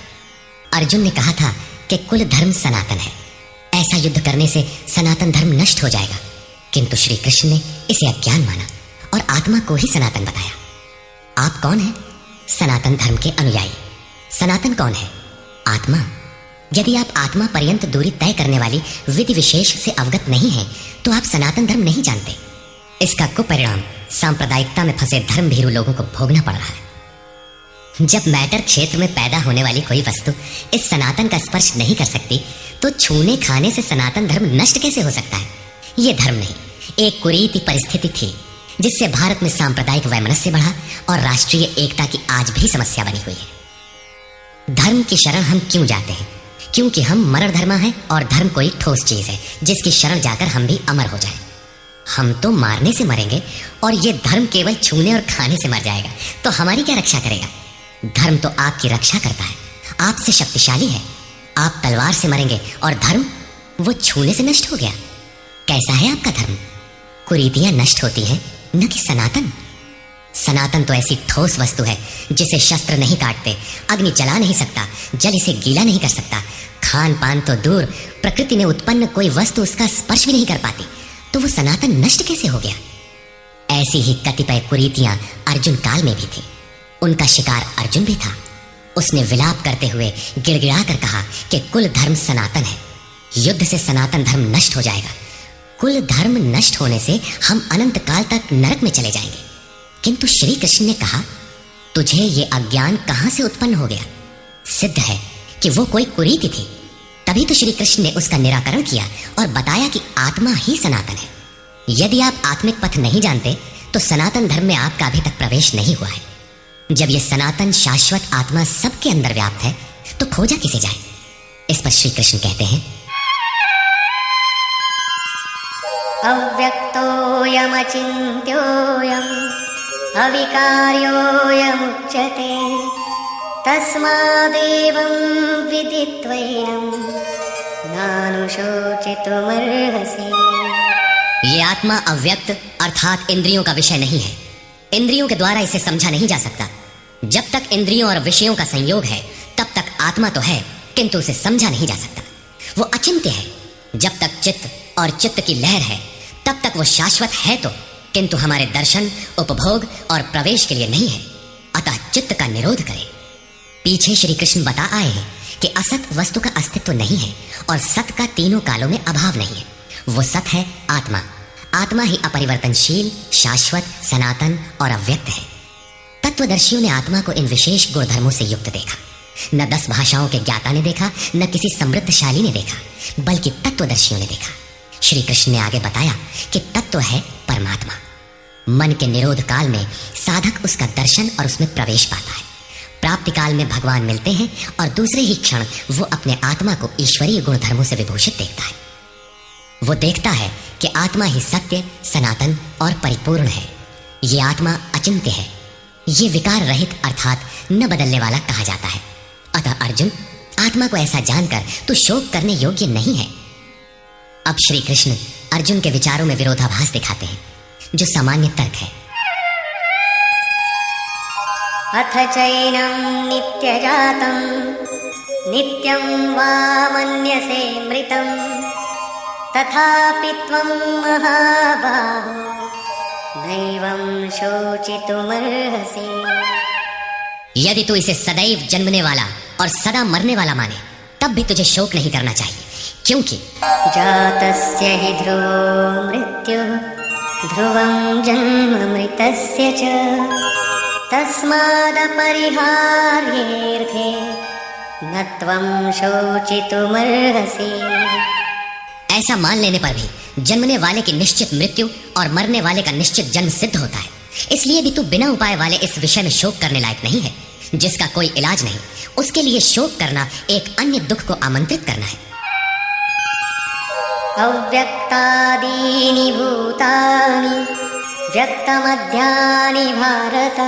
अर्जुन ने कहा था कि कुल धर्म सनातन है। ऐसा युद्ध करने से सनातन धर्म नष्ट हो जाएगा, किंतु श्री कृष्ण ने इसे अज्ञान माना और आत्मा को ही सनातन बताया। आप कौन हैं? सनातन धर्म के अनुयायी। सनातन कौन है? आत्मा। यदि आप आत्मा पर्यंत दूरी तय करने वाली विधि विशेष से अवगत नहीं हैं, तो आप सनातन धर्म नहीं जानते। इसका कुपरिणाम सांप्रदायिकता में फंसे धर्मभीरू लोगों को भोगना पड़ रहा है। जब मैटर क्षेत्र में पैदा होने वाली कोई वस्तु इस सनातन का स्पर्श नहीं कर सकती, तो छूने खाने से सनातन धर्म नष्ट कैसे हो सकता है? यह धर्म नहीं, एक कुरीति परिस्थिति थी जिससे भारत में सांप्रदायिक वैमनस्य बढ़ा और राष्ट्रीय एकता की आज भी समस्या बनी हुई है। धर्म की शरण हम क्यों जाते हैं? क्योंकि हम मरण धर्मा हैं और धर्म कोई ठोस चीज है जिसकी शरण जाकर हम भी अमर हो जाएं। हम तो मारने से मरेंगे और ये धर्म केवल छूने और खाने से मर जाएगा, तो हमारी क्या रक्षा करेगा? धर्म तो आपकी रक्षा करता है, आपसे शक्तिशाली है। आप तलवार से मरेंगे और धर्म वो छूने से नष्ट हो गया। कैसा है आपका धर्म? कुरीतियां नष्ट होती हैं, न कि सनातन। सनातन तो ऐसी ठोस वस्तु है जिसे शस्त्र नहीं काटते, अग्नि जला नहीं सकता, जल इसे गीला नहीं कर सकता। खान पान तो दूर, प्रकृति में उत्पन्न कोई वस्तु उसका स्पर्श भी नहीं कर पाती, तो वो सनातन नष्ट कैसे हो गया? ऐसी ही कतिपय कुरीतियां अर्जुन काल में भी थी। उनका शिकार अर्जुन भी था। उसने विलाप करते हुए गिड़गिड़ा कर कहा कि कुल धर्म सनातन है, युद्ध से सनातन धर्म नष्ट हो जाएगा। कुल धर्म नष्ट होने से हम अनंत काल तक नरक में चले जाएंगे। किंतु श्री कृष्ण ने कहा, तुझे ये अज्ञान कहां से उत्पन्न हो गया? सिद्ध है कि वो कोई कुरीति थी। तभी तो श्री कृष्ण ने उसका निराकरण किया और बताया कि आत्मा ही सनातन है। यदि आप आत्मिक पथ नहीं जानते तो सनातन धर्म में आपका अभी तक प्रवेश नहीं हुआ है। जब यह सनातन शाश्वत आत्मा सबके अंदर व्याप्त है तो खोजा किसे जाए? इस पर श्री कृष्ण कहते हैं, अव्यक्तोऽयमचिन्त्योऽयम् अविकार्योऽयमुच्यते तस्मादेवं विदित्वैनं नानुशोचितुमर्हसि। ये आत्मा अव्यक्त अर्थात इंद्रियों का विषय नहीं है। इंद्रियों के द्वारा इसे समझा नहीं जा सकता। जब तक इंद्रियों और विषयों का संयोग है तब तक आत्मा तो है, किंतु उसे समझा नहीं जा सकता। वो अचिंत्य है। जब तक चित्त और चित्त की लहर है तब तक वो शाश्वत है तो, किंतु हमारे दर्शन, उपभोग और प्रवेश के लिए नहीं है। अतः चित्त का निरोध करें। पीछे श्री कृष्ण बता आए हैं कि असत वस्तु का अस्तित्व नहीं है और सत का तीनों कालों में अभाव नहीं है। वो सत है आत्मा। आत्मा ही अपरिवर्तनशील, शाश्वत, सनातन और अव्यक्त है। तत्वदर्शियों ने आत्मा को इन विशेष गुणधर्मों से युक्त देखा। न 10 भाषाओं के ज्ञाता ने देखा, न किसी समृद्धशाली ने देखा, बल्कि तत्वदर्शियों ने देखा। श्री कृष्ण ने आगे बताया कि तत्व है परमात्मा। मन के निरोध काल में साधक उसका दर्शन और उसमें प्रवेश पाता है। प्राप्ति काल में भगवान मिलते हैं और दूसरे ही क्षण वो अपने आत्मा को ईश्वरीय गुणधर्मों से विभूषित देखता है। वो देखता है कि आत्मा ही सत्य, सनातन और परिपूर्ण है। ये आत्मा अचिंत्य है। ये विकार रहित अर्थात न बदलने वाला कहा जाता है। अतः अर्जुन, आत्मा को ऐसा जानकर तू शोक करने योग्य नहीं है। अब श्री कृष्ण अर्जुन के विचारों में विरोधाभास दिखाते हैं, जो सामान्य तर्क है। अथ चैनं नित्यजातं नित्यं वा मन्यसे मृतं तथापि त्वं महाबाहो नैवं शोचितुमर्हसि। यदि तू इसे सदैव जन्मने वाला और सदा मरने वाला माने तब भी तुझे शोक नहीं करना चाहिए, क्योंकि जातस्य हि ध्रुवो मृत्युः ध्रुवं जन्म मृतस्य च तस्मादपरिहार्येऽर्थे न त्वं शोचितुमर्हसि। ऐसा मान लेने पर भी जन्मने वाले की निश्चित मृत्यु और मरने वाले का निश्चित जन्म सिद्ध होता है। इसलिए भी तू बिना उपाय वाले इस विषय में शोक करने लायक नहीं है। जिसका कोई इलाज नहीं, उसके लिए शोक करना एक अन्य दुख को आमंत्रित करना है। अव्यक्तादीनि भूतानि व्यक्तमध्यानि भारत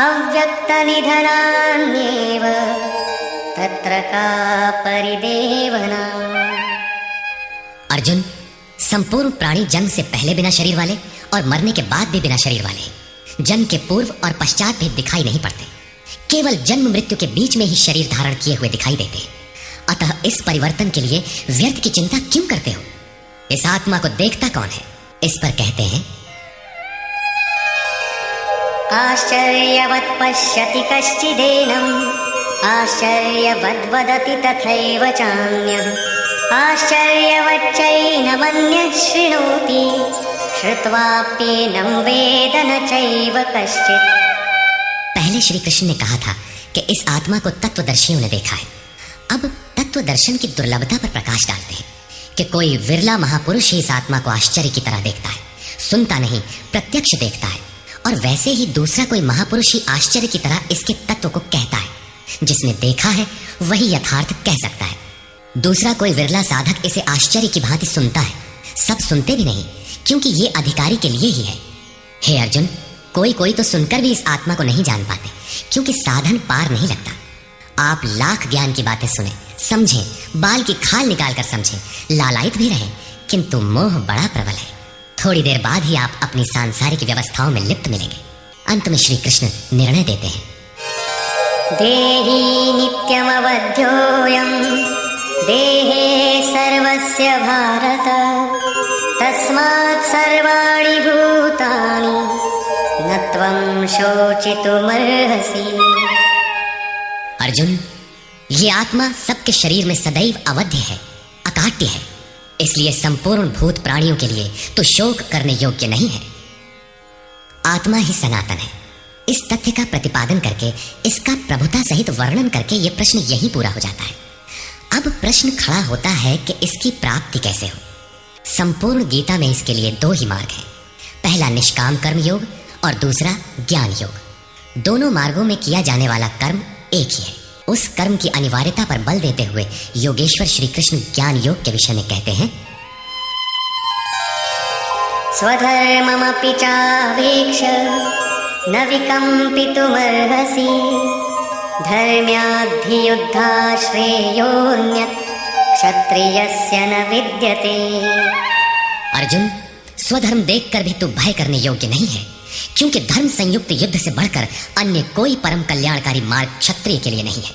अव्यक्तनिधनान्येव तत्र का परिदेवना। अर्जुन, संपूर्ण प्राणी जन्म से पहले बिना शरीर वाले और मरने के बाद भी बिना शरीर वाले, जन्म के पूर्व और पश्चात भी दिखाई नहीं पड़ते। केवल जन्म मृत्यु के बीच में ही शरीर धारण किए हुए दिखाई देते हैं। अतः इस परिवर्तन के लिए व्यर्थ की चिंता क्यों करते हो? इस आत्मा को देखता कौन है? इस पर कहते हैं, आश्चर्यवत् पश्यति कश्चिदेनम् आश्चर्यवद् वदति तथैव चान्यः आश्चर्यवच्चैनमन्यः शृणोति श्रुत्वाप्येनं वेद न चैव कश्चित्। पहले श्री कृष्ण ने कहा था कि इस आत्मा को तत्वदर्शियों ने देखा है। अब तत्वदर्शन की दुर्लभता पर प्रकाश डालते हैं कि कोई विरला महापुरुष ही इस आत्मा को आश्चर्य की तरह देखता है, सुनता नहीं, प्रत्यक्ष देखता है। और वैसे ही दूसरा कोई महापुरुष ही आश्चर्य की तरह इसके तत्व को कहता है। जिसने देखा है वही यथार्थ कह सकता है। दूसरा कोई विरला साधक इसे आश्चर्य की भांति सुनता है। सब सुनते भी नहीं, क्योंकि ये अधिकारी के लिए ही है। हे अर्जुन, कोई कोई तो सुनकर भी इस आत्मा को नहीं जान पाते, क्योंकि साधन पार नहीं लगता। आप लाख ज्ञान की बातें सुने, समझें, बाल की खाल निकाल कर समझें, लालायित भी रहें, किंतु मोह बड़ा प्रबल है। थोड़ी देर बाद ही आप अपनी सांसारिक व्यवस्थाओं में लिप्त मिलेंगे। अंत में श्री कृष्ण निर्णय देते हैं, देहि नित्यमवध्योऽयं देहे सर्वस्य भारत तस्मात् सर्वाणि भूतानि न त्वं शोचितुमर्हसि। अर्जुन, ये आत्मा सबके शरीर में सदैव अवध्य है, अकाट्य है। इसलिए संपूर्ण भूत प्राणियों के लिए तो शोक करने योग्य नहीं है। आत्मा ही सनातन है। इस तथ्य का प्रतिपादन करके, इसका प्रभुता सहित वर्णन करके यह प्रश्न यही पूरा हो जाता है। अब प्रश्न खड़ा होता है कि इसकी प्राप्ति कैसे हो। संपूर्ण गीता में इसके लिए 2 ही मार्ग हैं। पहला निष्काम कर्म योग और दूसरा ज्ञान योग। दोनों मार्गों में किया जाने वाला कर्म एक ही है। उस कर्म की अनिवार्यता पर बल देते हुए योगेश्वर श्री कृष्ण ज्ञान योग के विषय में कहते हैं, स्वधर्ममपि चावेक्ष न विकम्पितुमर्हसि धर्म्याद्धियुद्धा श्रेयोऽन्यत् क्षत्रियस्य न विद्यते। अर्जुन, स्वधर्म देखकर भी तू भय करने योग्य नहीं है, क्योंकि धर्म संयुक्त युद्ध से बढ़कर अन्य कोई परम कल्याणकारी मार्ग क्षत्रिय के लिए नहीं है।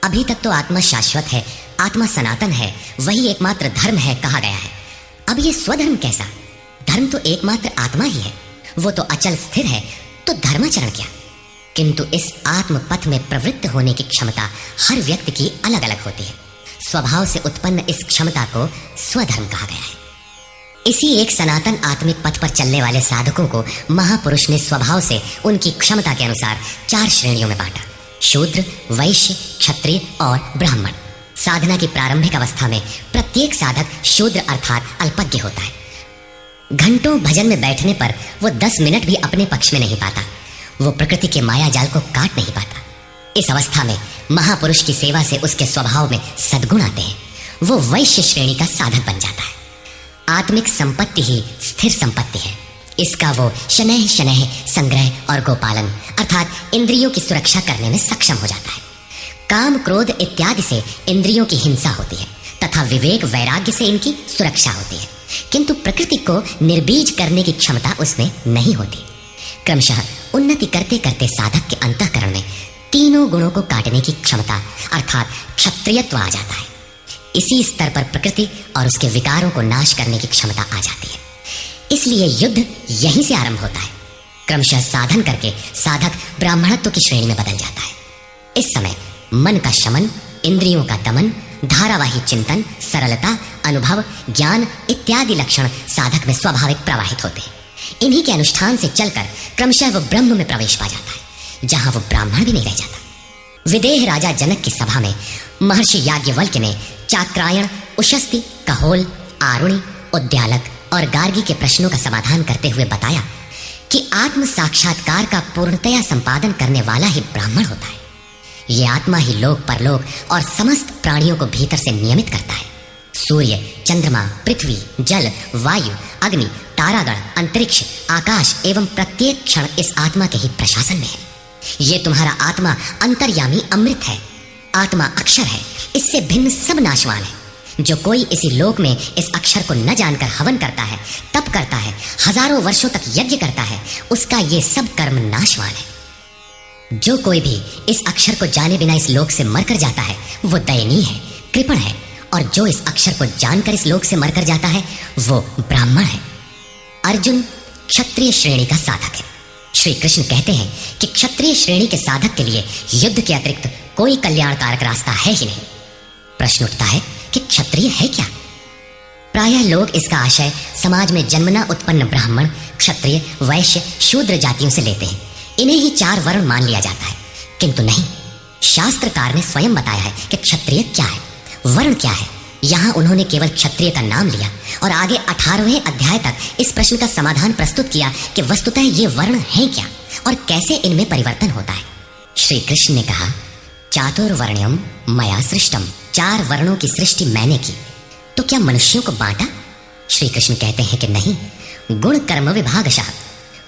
अभी तक तो आत्मा शाश्वत है, आत्मा सनातन है, वही एकमात्र धर्म है कहा गया है। अब ये स्वधर्म कैसा? धर्म तो एकमात्र आत्मा ही है, वो तो अचल स्थिर है, तो धर्माचरण क्या? किंतु इस आत्म पथ में प्रवृत्त होने की क्षमता हर व्यक्ति की अलग अलग होती है। स्वभाव से उत्पन्न इस क्षमता को स्वधर्म कहा गया है। इसी एक सनातन आत्मिक पथ पर चलने वाले साधकों को महापुरुष ने स्वभाव से उनकी क्षमता के अनुसार 4 श्रेणियों में बांटा: शूद्र, वैश्य, क्षत्रिय और ब्राह्मण। साधना की प्रारंभिक अवस्था में प्रत्येक साधक शूद्र अर्थात अल्पज्ञ होता है। घंटों भजन में बैठने पर वो 10 मिनट भी अपने पक्ष में नहीं पाता, वो प्रकृति के माया जाल को काट नहीं पाता। इस अवस्था में महापुरुष की सेवा से उसके स्वभाव में सद्गुण आते हैं, वो वैश्य श्रेणी का साधक बन जाता है। आत्मिक संपत्ति ही स्थिर संपत्ति है, इसका वो शनैः शनैः संग्रह और गोपालन अर्थात इंद्रियों की सुरक्षा करने में सक्षम हो जाता है। काम, क्रोध इत्यादि से इंद्रियों की हिंसा होती है तथा विवेक, वैराग्य से इनकी सुरक्षा होती है, किंतु प्रकृति को निर्बीज करने की क्षमता उसमें नहीं होती। क्रमशः उन्नति करते करते साधक के अंतःकरण में तीनों गुणों को काटने की क्षमता अर्थात क्षत्रियत्व आ जाता है। इसी स्तर पर प्रकृति और उसके विकारों को नाश करने की क्षमता आ जाती है। इसलिए युद्ध यहीं से आरंभ होता है। क्रमशः साधन करके साधक ब्राह्मणत्व की श्रेणी में बदल जाता है। इस समय मन का शमन, इंद्रियों का दमन, धारावाही चिंतन, सरलता, अनुभव, ज्ञान इत्यादि लक्षण साधक में स्वाभाविक प्रवाहित होते हैं। इन्हीं के अनुष्ठान से चलकर क्रमशः वह ब्रह्म में प्रवेश पा जाता है, जहां वह ब्राह्मण भी नहीं रह जाता। विदेह राजा जनक की सभा में महर्षि याज्ञवल्क्य ने चाक्रायण, उशस्ति, कहोल, आरुणि, उद्यालक और गार्गी के प्रश्नों का समाधान करते हुए बताया कि आत्म साक्षात्कार का पूर्णतया संपादन करने वाला ही ब्राह्मण होता है। ये आत्मा ही लोक परलोक और समस्त प्राणियों को भीतर से नियमित करता है। सूर्य, चंद्रमा, पृथ्वी, जल, वायु, अग्नि, तारागण, अंतरिक्ष, आकाश एवं प्रत्येक क्षण इस आत्मा के ही प्रशासन में है। ये तुम्हारा आत्मा अंतर्यामी अमृत है, आत्मा अक्षर है, इससे भिन्न सब नाशवान है। जो कोई इसी लोक में इस अक्षर को न जानकर हवन करता है, तप करता है, हजारों वर्षों तक यज्ञ करता है, उसका ये सब कर्म नाशवान है। जो कोई भी इस अक्षर को जाने बिना इस लोक से मरकर जाता है, वो दयनीय है, कृपण है, और जो इस अक्षर को जानकर इस लोक से मरकर जाता है, वो ब्राह्मण है। अर्जुन क्षत्रिय श्रेणी का साधक है। श्री कृष्ण कहते हैं कि क्षत्रिय श्रेणी के साधक के लिए युद्ध के अतिरिक्त कोई कल्याणकारक रास्ता है ही नहीं। प्रश्न उठता है कि क्षत्रिय है क्या? प्रायः लोग इसका आशय समाज में जन्मना उत्पन्न ब्राह्मण, क्षत्रिय, वैश्य, शूद्र जातियों से लेते हैं। इन्हें ही 4 वर्ण मान लिया जाता है, किंतु नहीं। शास्त्रकार ने स्वयं बताया है कि क्षत्रिय क्या है, वर्ण क्या है। यहाँ उन्होंने केवल क्षत्रिय का नाम लिया और आगे 18वें अध्याय तक इस प्रश्न का समाधान प्रस्तुत किया कि वस्तुतः ये वर्ण हैं क्या और कैसे इनमें परिवर्तन होता है। श्री कृष्ण ने कहा, चातुर्वर्ण्यम मया सृष्टम, 4 वर्णों की सृष्टि मैंने की, तो क्या मनुष्यों को बांटा? श्री कृष्ण कहते हैं कि नहीं, गुण कर्म विभागशः,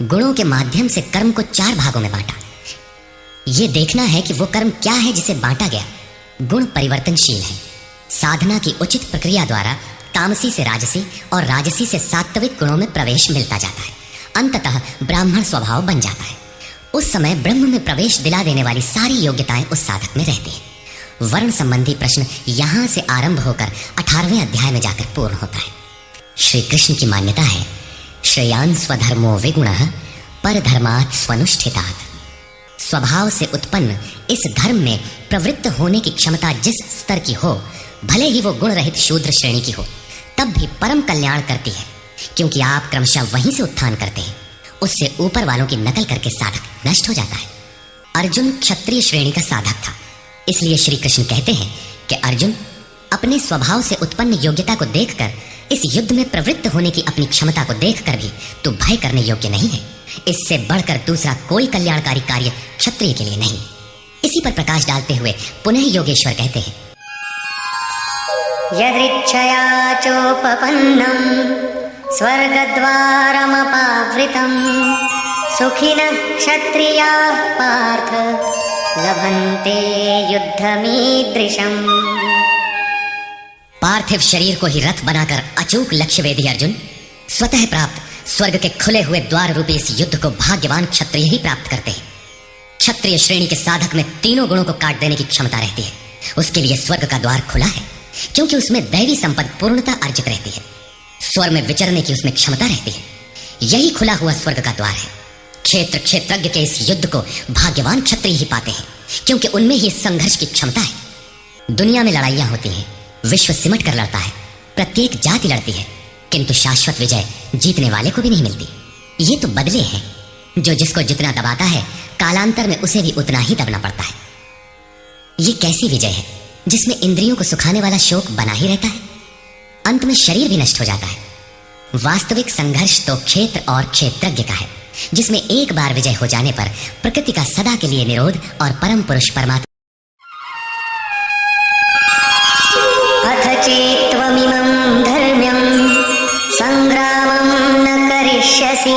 गुणों के माध्यम से कर्म को 4 भागों में बांटा। ये देखना है कि वो कर्म क्या है जिसे बांटा गया। गुण परिवर्तनशील है। साधना की उचित प्रक्रिया द्वारा तामसी से राजसी और राजसी से सात्विक गुणों में प्रवेश मिलता जाता है। अंततः ब्राह्मण स्वभाव बन जाता है। उस समय ब्रह्म में प्रवेश दिला देने वाली सारी योग्यताएं उस साधक में रहती हैं। वर्ण संबंधी प्रश्न यहां से आरंभ होकर 18वें अध्याय में जाकर पूर्ण होता है। श्री कृष्ण की मान्यता है, श्रेयान् स्वधर्मो विगुणः परधर्मात् स्वनुष्ठितात्। स्वभाव से उत्पन्न इस धर्म में प्रवृत्त होने की क्षमता जिस स्तर की हो, भले ही वो गुण रहित शूद्र श्रेणी की हो, तब भी परम कल्याण करती है, क्योंकि आप क्रमशः वहीं से उत्थान करते हैं। उससे ऊपर वालों की नकल करके साधक नष्ट हो जाता है। अर्जुन क्षत्रिय श्रेणी का साधक था, इसलिए श्री कृष्ण कहते हैं कि अर्जुन, अपने स्वभाव से उत्पन्न योग्यता को देखकर, इस युद्ध में प्रवृत्त होने की अपनी क्षमता को देखकर भी तू भय करने योग्य नहीं है। इससे बढ़कर दूसरा कोई कल्याणकारी कार्य क्षत्रिय के लिए नहीं। इसी पर प्रकाश डालते हुए पुनः योगेश्वर कहते हैं, यदृच्छया चोपपन्नं स्वर्गद्वारमपावृतं सुखिनः क्षत्रियाः पार्थ लभन्ते युद्धमीदृशम्। पार्थिव शरीर को ही रथ बनाकर अचूक लक्ष्य वेधी अर्जुन, स्वतः प्राप्त स्वर्ग के खुले हुए द्वार रूपी इस युद्ध को भाग्यवान क्षत्रिय ही प्राप्त करते हैं। क्षत्रिय श्रेणी के साधक में तीनों गुणों को काट देने की क्षमता रहती है। उसके लिए स्वर्ग का द्वार खुला है, क्योंकि उसमें दैवी संपत्ति पूर्णता अर्जित रहती है। स्वर में विचरने की उसमें क्षमता रहती है। यही खुला हुआ स्वर्ग का द्वार है। क्षेत्रज्ञ के इस युद्ध को भाग्यवान क्षत्रिय ही पाते हैं, क्योंकि उनमें ही संघर्ष की क्षमता है। दुनिया में लड़ाइयां होती हैं, विश्व सिमट कर लड़ता है, प्रत्येक जाति लड़ती है, किंतु शाश्वत विजय जीतने वाले को भी नहीं मिलती। ये तो बदले हैं, जो जिसको जितना दबाता है कालांतर में उसे भी उतना ही दबना पड़ता है। ये कैसी विजय है जिसमें इंद्रियों को सुखाने वाला शोक बना ही रहता है, अंत में शरीर भी नष्ट हो जाता है। वास्तविक संघर्ष तो क्षेत्र और क्षेत्रज्ञ का है, जिसमें एक बार विजय हो जाने पर प्रकृति का सदा के लिए निरोध और परम पुरुष परमात्मा। अथ चेत्त्वमिमं धर्म्यं संग्रामं न करिष्यसि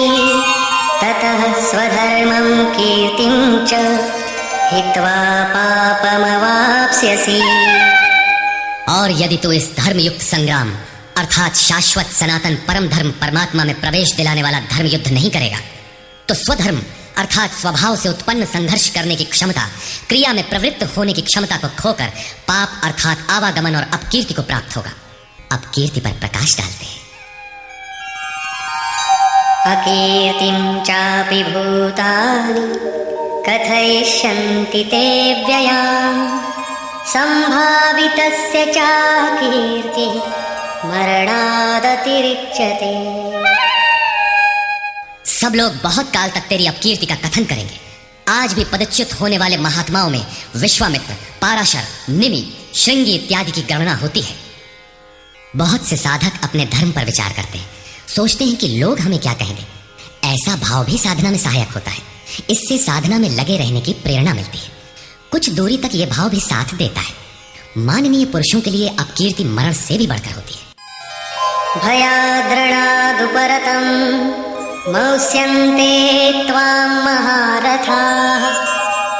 ततः स्वधर्मं कीर्तिं च हित्वा पापमवाप्स्यसि। और यदि तू इस धर्मयुक्त संग्राम अर्थात शाश्वत सनातन परम धर्म परमात्मा में प्रवेश दिलाने वाला धर्म युद्ध नहीं करेगा, तो स्वधर्म अर्थात स्वभाव से उत्पन्न संघर्ष करने की क्षमता, क्रिया में प्रवृत्त होने की क्षमता को खोकर पाप अर्थात आवागमन और अपकीर्ति को प्राप्त होगा। अपकीर्ति पर प्रकाश डालते हैं। अकीर्तिं चापि भूतानि कथयिष्यन्ति ते व्ययाम् संभावितस्य चाकीर्ति मरणादतिरिच्यते। सब लोग बहुत काल तक तेरी अपकीर्ति का कथन करेंगे। आज भी पदच्युत होने वाले महात्माओं में विश्वामित्र, पाराशर, निमि, श्रृंगी इत्यादि की गणना होती है। बहुत से साधक अपने धर्म पर विचार करते हैं, सोचते हैं कि लोग हमें क्या कहेंगे। ऐसा भाव भी साधना में सहायक होता है। इससे साधना में लगे रहने की प्रेरणा मिलती है। कुछ दूरी तक यह भाव भी साथ देता है। माननीय पुरुषों के लिए अपकीर्ति मरण से भी बढ़कर होती है। भयाद्रणादुपरतं मौस्यन्ते त्वां महारथाः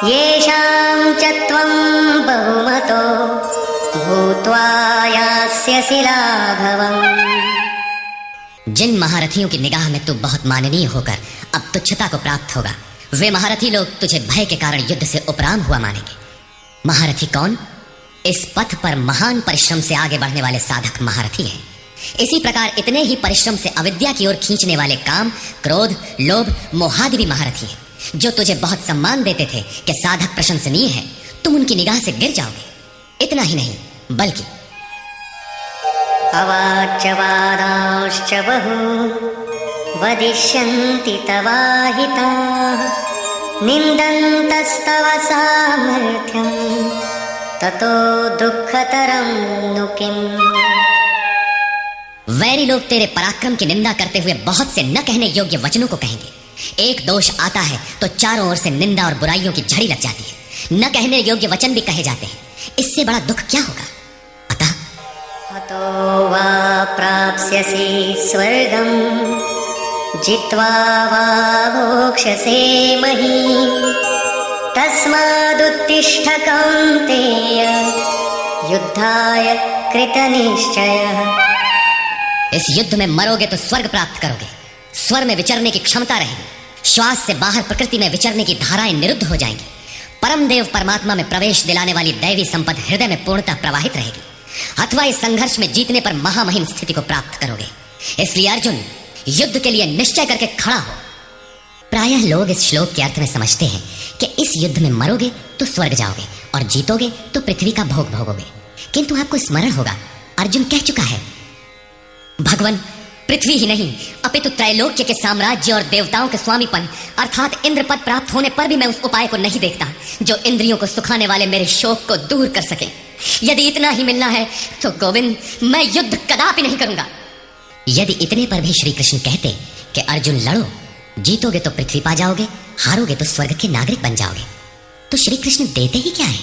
येषां च त्वं बहुमतो भूत्वा यास्यसि लाघवम्। जिन महारथियों की निगाह में तू बहुत माननीय होकर अब तुच्छता को प्राप्त होगा, वे महारथी लोग तुझे भय के कारण युद्ध से उपराम हुआ मानेंगे। महारथी कौन? इस पथ पर महान परिश्रम से आगे बढ़ने वाले साधक महारथी हैं। इसी प्रकार इतने ही परिश्रम से अविद्या की ओर खींचने वाले काम, क्रोध, लोभ, मोहादि भी महारथी हैं, जो तुझे बहुत सम्मान देते थे कि साधक प्रशंसनीय है, तुम उनकी निगाह से गिर जाओगे। इतना ही नहीं, बल्कि अवाच्य वादांश्च बहून् वदिष्यन्ति तवाहिताः निन्दन्तस्तव सामर्थ्यं ततो दुःखतरं नु किम्। वैरी लोग तेरे पराक्रम की निंदा करते हुए बहुत से न कहने योग्य वचनों को कहेंगे। एक दोष आता है तो चारों ओर से निंदा और बुराइयों की झड़ी लग जाती है। न कहने योग्य वचन भी कहे जाते हैं। इससे बड़ा दुख क्या होगा? अतः हतो वा प्राप्स्यसि स्वर्गं जित्वा वा भोक्ष्यसे महीम् तस्मादुत्तिष्ठ कौन्तेय युद्धाय कृतनिश्चयः। इस युद्ध में मरोगे तो स्वर्ग प्राप्त करोगे। स्वर में विचरने की क्षमता रहेगी। श्वास से बाहर प्रकृति में विचरने की धाराएं निरुद्ध हो जाएंगी। परम देव परमात्मा में प्रवेश दिलाने वाली दैवी संपत्ति हृदय में पूर्णतः प्रवाहित रहेगी। अथवा इस संघर्ष में जीतने पर महामहिम स्थिति को प्राप्त करोगे। इसलिए अर्जुन, युद्ध के लिए निश्चय करके खड़ा हो। प्रायः लोग इस श्लोक के अर्थ में समझते हैं कि इस युद्ध में मरोगे तो स्वर्ग जाओगे और जीतोगे तो पृथ्वी का भोग भोगोगे। किंतु आपको स्मरण होगा, अर्जुन कह चुका है, भगवान पृथ्वी ही नहीं अपितु त्रैलोक्य के साम्राज्य और देवताओं के स्वामीपन अर्थात इंद्र पद प्राप्त होने पर भी मैं उस उपाय को नहीं देखता जो इंद्रियों को सुखाने वाले मेरे शोक को दूर कर सके। यदि इतना ही मिलना है तो गोविंद, मैं युद्ध कदापि नहीं करूंगा। यदि इतने पर भी श्री कृष्ण कहते कि अर्जुन लड़ो, जीतोगे तो पृथ्वी पा जाओगे, हारोगे तो स्वर्ग के नागरिक बन जाओगे, तो श्री कृष्ण देते ही क्या है?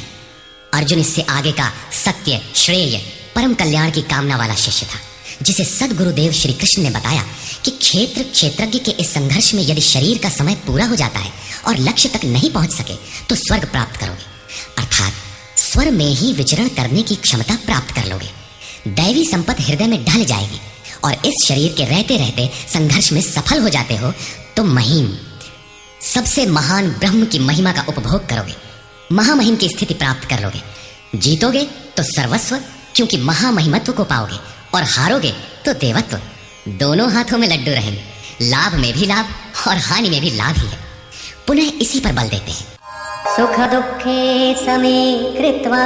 अर्जुन इससे आगे का सत्य, श्रेय, परम कल्याण की कामना वाला शिष्य था, जिसे सद्गुरुदेव श्री कृष्ण ने बताया कि क्षेत्रज्ञ के इस संघर्ष में यदि शरीर का समय पूरा हो जाता है और लक्ष्य तक नहीं पहुंच सके तो स्वर्ग प्राप्त करोगे, अर्थात स्वर में ही विचरण करने की क्षमता प्राप्त कर लोगे। दैवी संपत्ति हृदय में ढल जाएगी और इस शरीर के रहते रहते संघर्ष में सफल हो जाते हो तो महिम, सबसे महान ब्रह्म की महिमा का उपभोग करोगे, महामहिम की स्थिति प्राप्त कर लोगे। जीतोगे तो सर्वस्व क्योंकि महामहिमत्व को पाओगे, और हारोगे तो देवत्व। दोनों हाथों में लड्डू रहेंगे, लाभ में भी लाभ और हानि में भी लाभ ही है। पुनः इसी पर बल देते हैं। सुख दुखे समे कृत्वा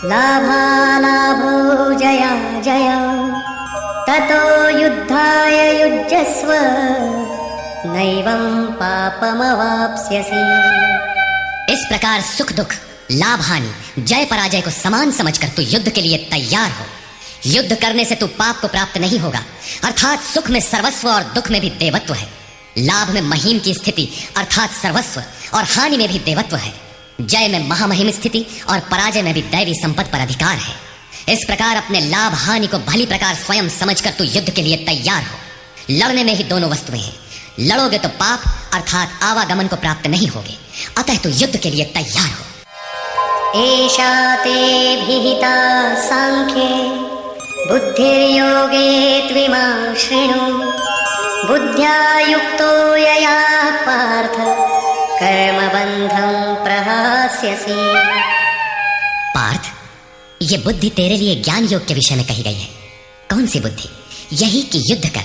लाभालाभो जया जय ततो युद्धाय युज्यस्व नैवं पापमवाप्स्यसि। इस प्रकार सुख दुख, लाभ हानि, जय पराजय को समान समझकर तू युद्ध के लिए तैयार हो। युद्ध करने से तू पाप को प्राप्त नहीं होगा, अर्थात सुख में सर्वस्व और दुख में भी देवत्व है। लाभ में महीम की स्थिति अर्थात सर्वस्व और हानि में भी देवत्व है। जय में महामहिम स्थिति और पराजय में भी दैवी संपत्ति पर अधिकार है। इस प्रकार अपने लाभ हानि को भली प्रकार स्वयं समझकर तू युद्ध के लिए तैयार हो। लड़ने में ही दोनों वस्तुएं हैं। लड़ोगे तो पाप अर्थात आवागमन को प्राप्त नहीं होगे, अतः तू युद्ध के लिए तैयार हो। एषा ते विहिता सांख्ये बुद्धिर्योगे त्विमां शृणु बुद्ध्या युक्तो यया पार्थ कर्मबन्धं प्रहास्यसि। पार्थ, ये बुद्धि तेरे लिए ज्ञान योग के विषय में कही गई है। कौन सी बुद्धि? यही कि युद्ध कर।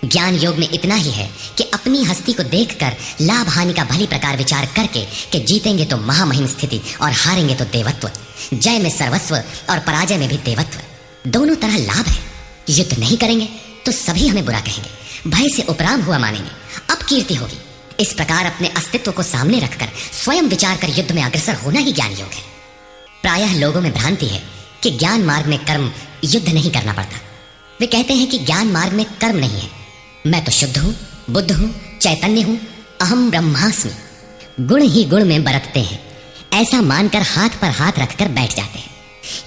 ज्ञान योग में इतना ही है कि अपनी हस्ती को देखकर लाभ हानि का भली प्रकार विचार करके कि जीतेंगे तो महामहिम स्थिति और हारेंगे तो देवत्व। जय में सर्वस्व और पराजय में भी देवत्व। दोनों तरह लाभ है। युद्ध नहीं करेंगे तो सभी हमें बुरा कहेंगे, भय से उपराम हुआ मानेंगे, अपकीर्ति होगी। इस प्रकार अपने अस्तित्व को सामने रखकर स्वयं विचार कर युद्ध में अग्रसर होना ही ज्ञान योग है। प्रायः लोगों में भ्रांति है कि ज्ञान मार्ग में कर्म युद्ध नहीं करना पड़ता। वे कहते हैं कि ज्ञान मार्ग में कर्म नहीं है। मैं तो शुद्ध हूं, बुद्ध हूं, चैतन्य हूं, अहम ब्रह्मास्मि। गुण ही गुण में बरतते हैं, ऐसा मानकर हाथ पर हाथ रखकर बैठ जाते हैं।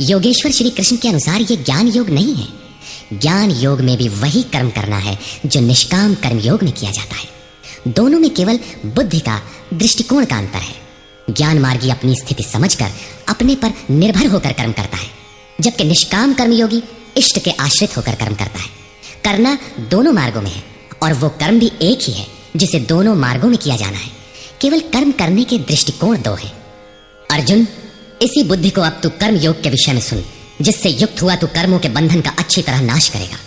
योगेश्वर श्री कृष्ण के अनुसार ये ज्ञान योग नहीं है। ज्ञान योग में भी वही कर्म करना है जो निष्काम कर्म योग में किया जाता है। दोनों में केवल बुद्धि का, दृष्टिकोण का अंतर है। ज्ञान मार्गी अपनी स्थिति समझकर अपने पर निर्भर होकर कर्म करता है, जबकि निष्काम कर्मयोगी इष्ट के आश्रित होकर कर्म करता है। करना दोनों मार्गों में है और वो कर्म भी एक ही है जिसे दोनों मार्गों में किया जाना है। केवल कर्म करने के दृष्टिकोण दो हैं। अर्जुन, इसी बुद्धि को अब तू कर्म योग के विषय में सुन, जिससे युक्त हुआ तू कर्मों के बंधन का अच्छी तरह नाश करेगा।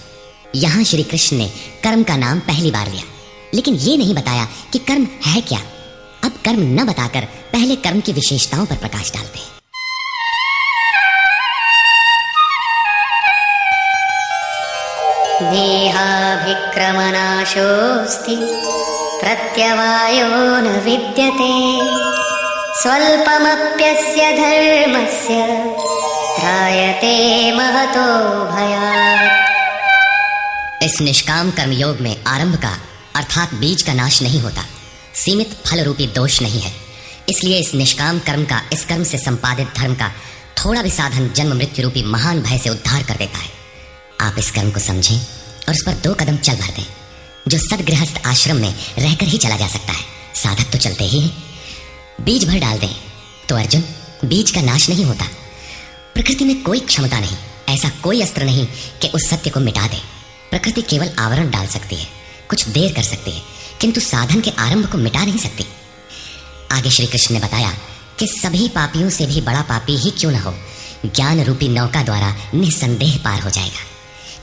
यहां श्री कृष्ण ने कर्म का नाम पहली बार लिया, लेकिन ये नहीं बताया कि कर्म है क्या। अब कर्म न बताकर पहले कर्म की विशेषताओं पर प्रकाश डालते हैं। नेहाभिक्रमनाशोऽस्ति प्रत्यवायो न विद्यते स्वल्पमप्यस्य धर्मस्य त्रायते महतो भयात्। इस निष्काम कर्म योग में आरंभ का अर्थात बीज का नाश नहीं होता, सीमित फल रूपी दोष नहीं है। इसलिए इस निष्काम कर्म का, इस कर्म से संपादित धर्म का थोड़ा भी साधन जन्म मृत्यु रूपी महान भय से उद्धार कर देता है। आप इस कर्म को समझें और उस पर 2 कदम चल भर दें, जो सदगृहस्थ आश्रम में रहकर ही चला जा सकता है। साधक तो चलते ही हैं। बीज भर डाल दें तो अर्जुन, बीज का नाश नहीं होता। प्रकृति में कोई क्षमता नहीं, ऐसा कोई अस्त्र नहीं कि उस सत्य को मिटा दे। प्रकृति केवल आवरण डाल सकती है, कुछ देर कर सकती है, किंतु साधन के आरंभ को मिटा नहीं सकती। आगे श्री कृष्ण ने बताया कि सभी पापियों से भी बड़ा पापी ही क्यों न हो, ज्ञान रूपी नौका द्वारा निसंदेह पार हो जाएगा।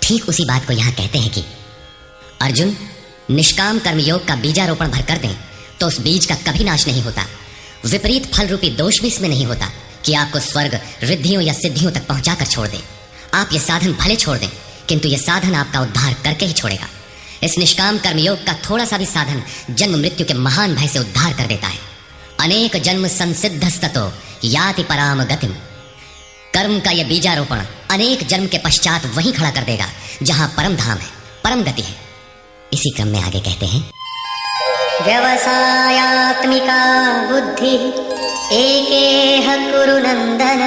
ठीक उसी बात को यहां कहते हैं कि अर्जुन, निष्काम कर्मयोग का बीजारोपण भर कर दें तो उस बीज का कभी नाश नहीं होता। विपरीत फल रूपी दोष भी इसमें नहीं होता कि आपको स्वर्ग, रिद्धियों या सिद्धियों तक पहुंचाकर छोड़ दे। आप ये साधन भले छोड़ दें, किंतु यह साधन आपका उद्धार करके ही छोड़ेगा। इस निष्काम कर्मयोग का थोड़ा सा भी साधन जन्म मृत्यु के महान भय से उद्धार कर देता है। अनेक जन्म संसिद्धस्ततो याति पराम गतिम। कर्म का यह बीजारोपण अनेक जन्म के पश्चात वहीं खड़ा कर देगा जहां परम धाम है, परम गति है। इसी क्रम में आगे कहते हैं, व्यवसायात्मिका बुद्धि एकेह कुरु नंदन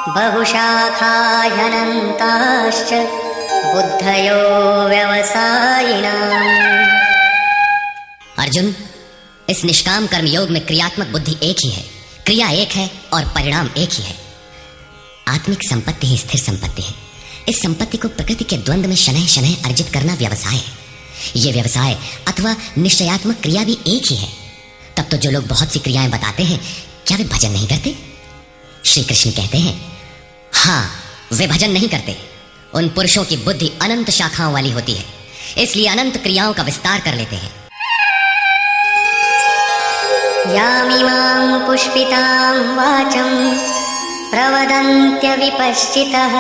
बहुशाखा ह्यनन्ताश्च बुद्धयो व्यवसायिनाम्। अर्जुन, इस निष्काम कर्म योग में क्रियात्मक बुद्धि एक ही है, क्रिया एक है और परिणाम एक ही है। आत्मिक संपत्ति ही स्थिर संपत्ति है। इस संपत्ति को प्रकृति के द्वंद्व में शनैः शनैः अर्जित करना व्यवसाय है। यह व्यवसाय अथवा निश्चयात्मक क्रिया भी एक ही है। तब तो जो लोग बहुत सी क्रियाएं बताते हैं, क्या वे भजन नहीं करते? श्री कृष्ण कहते हैं, हाँ, वे भजन नहीं करते। उन पुरुषों की बुद्धि अनंत शाखाओं वाली होती है, इसलिए अनंत क्रियाओं का विस्तार कर लेते हैं। यामिमां पुष्पितां वाचं प्रवदन्त्य विपश्चितः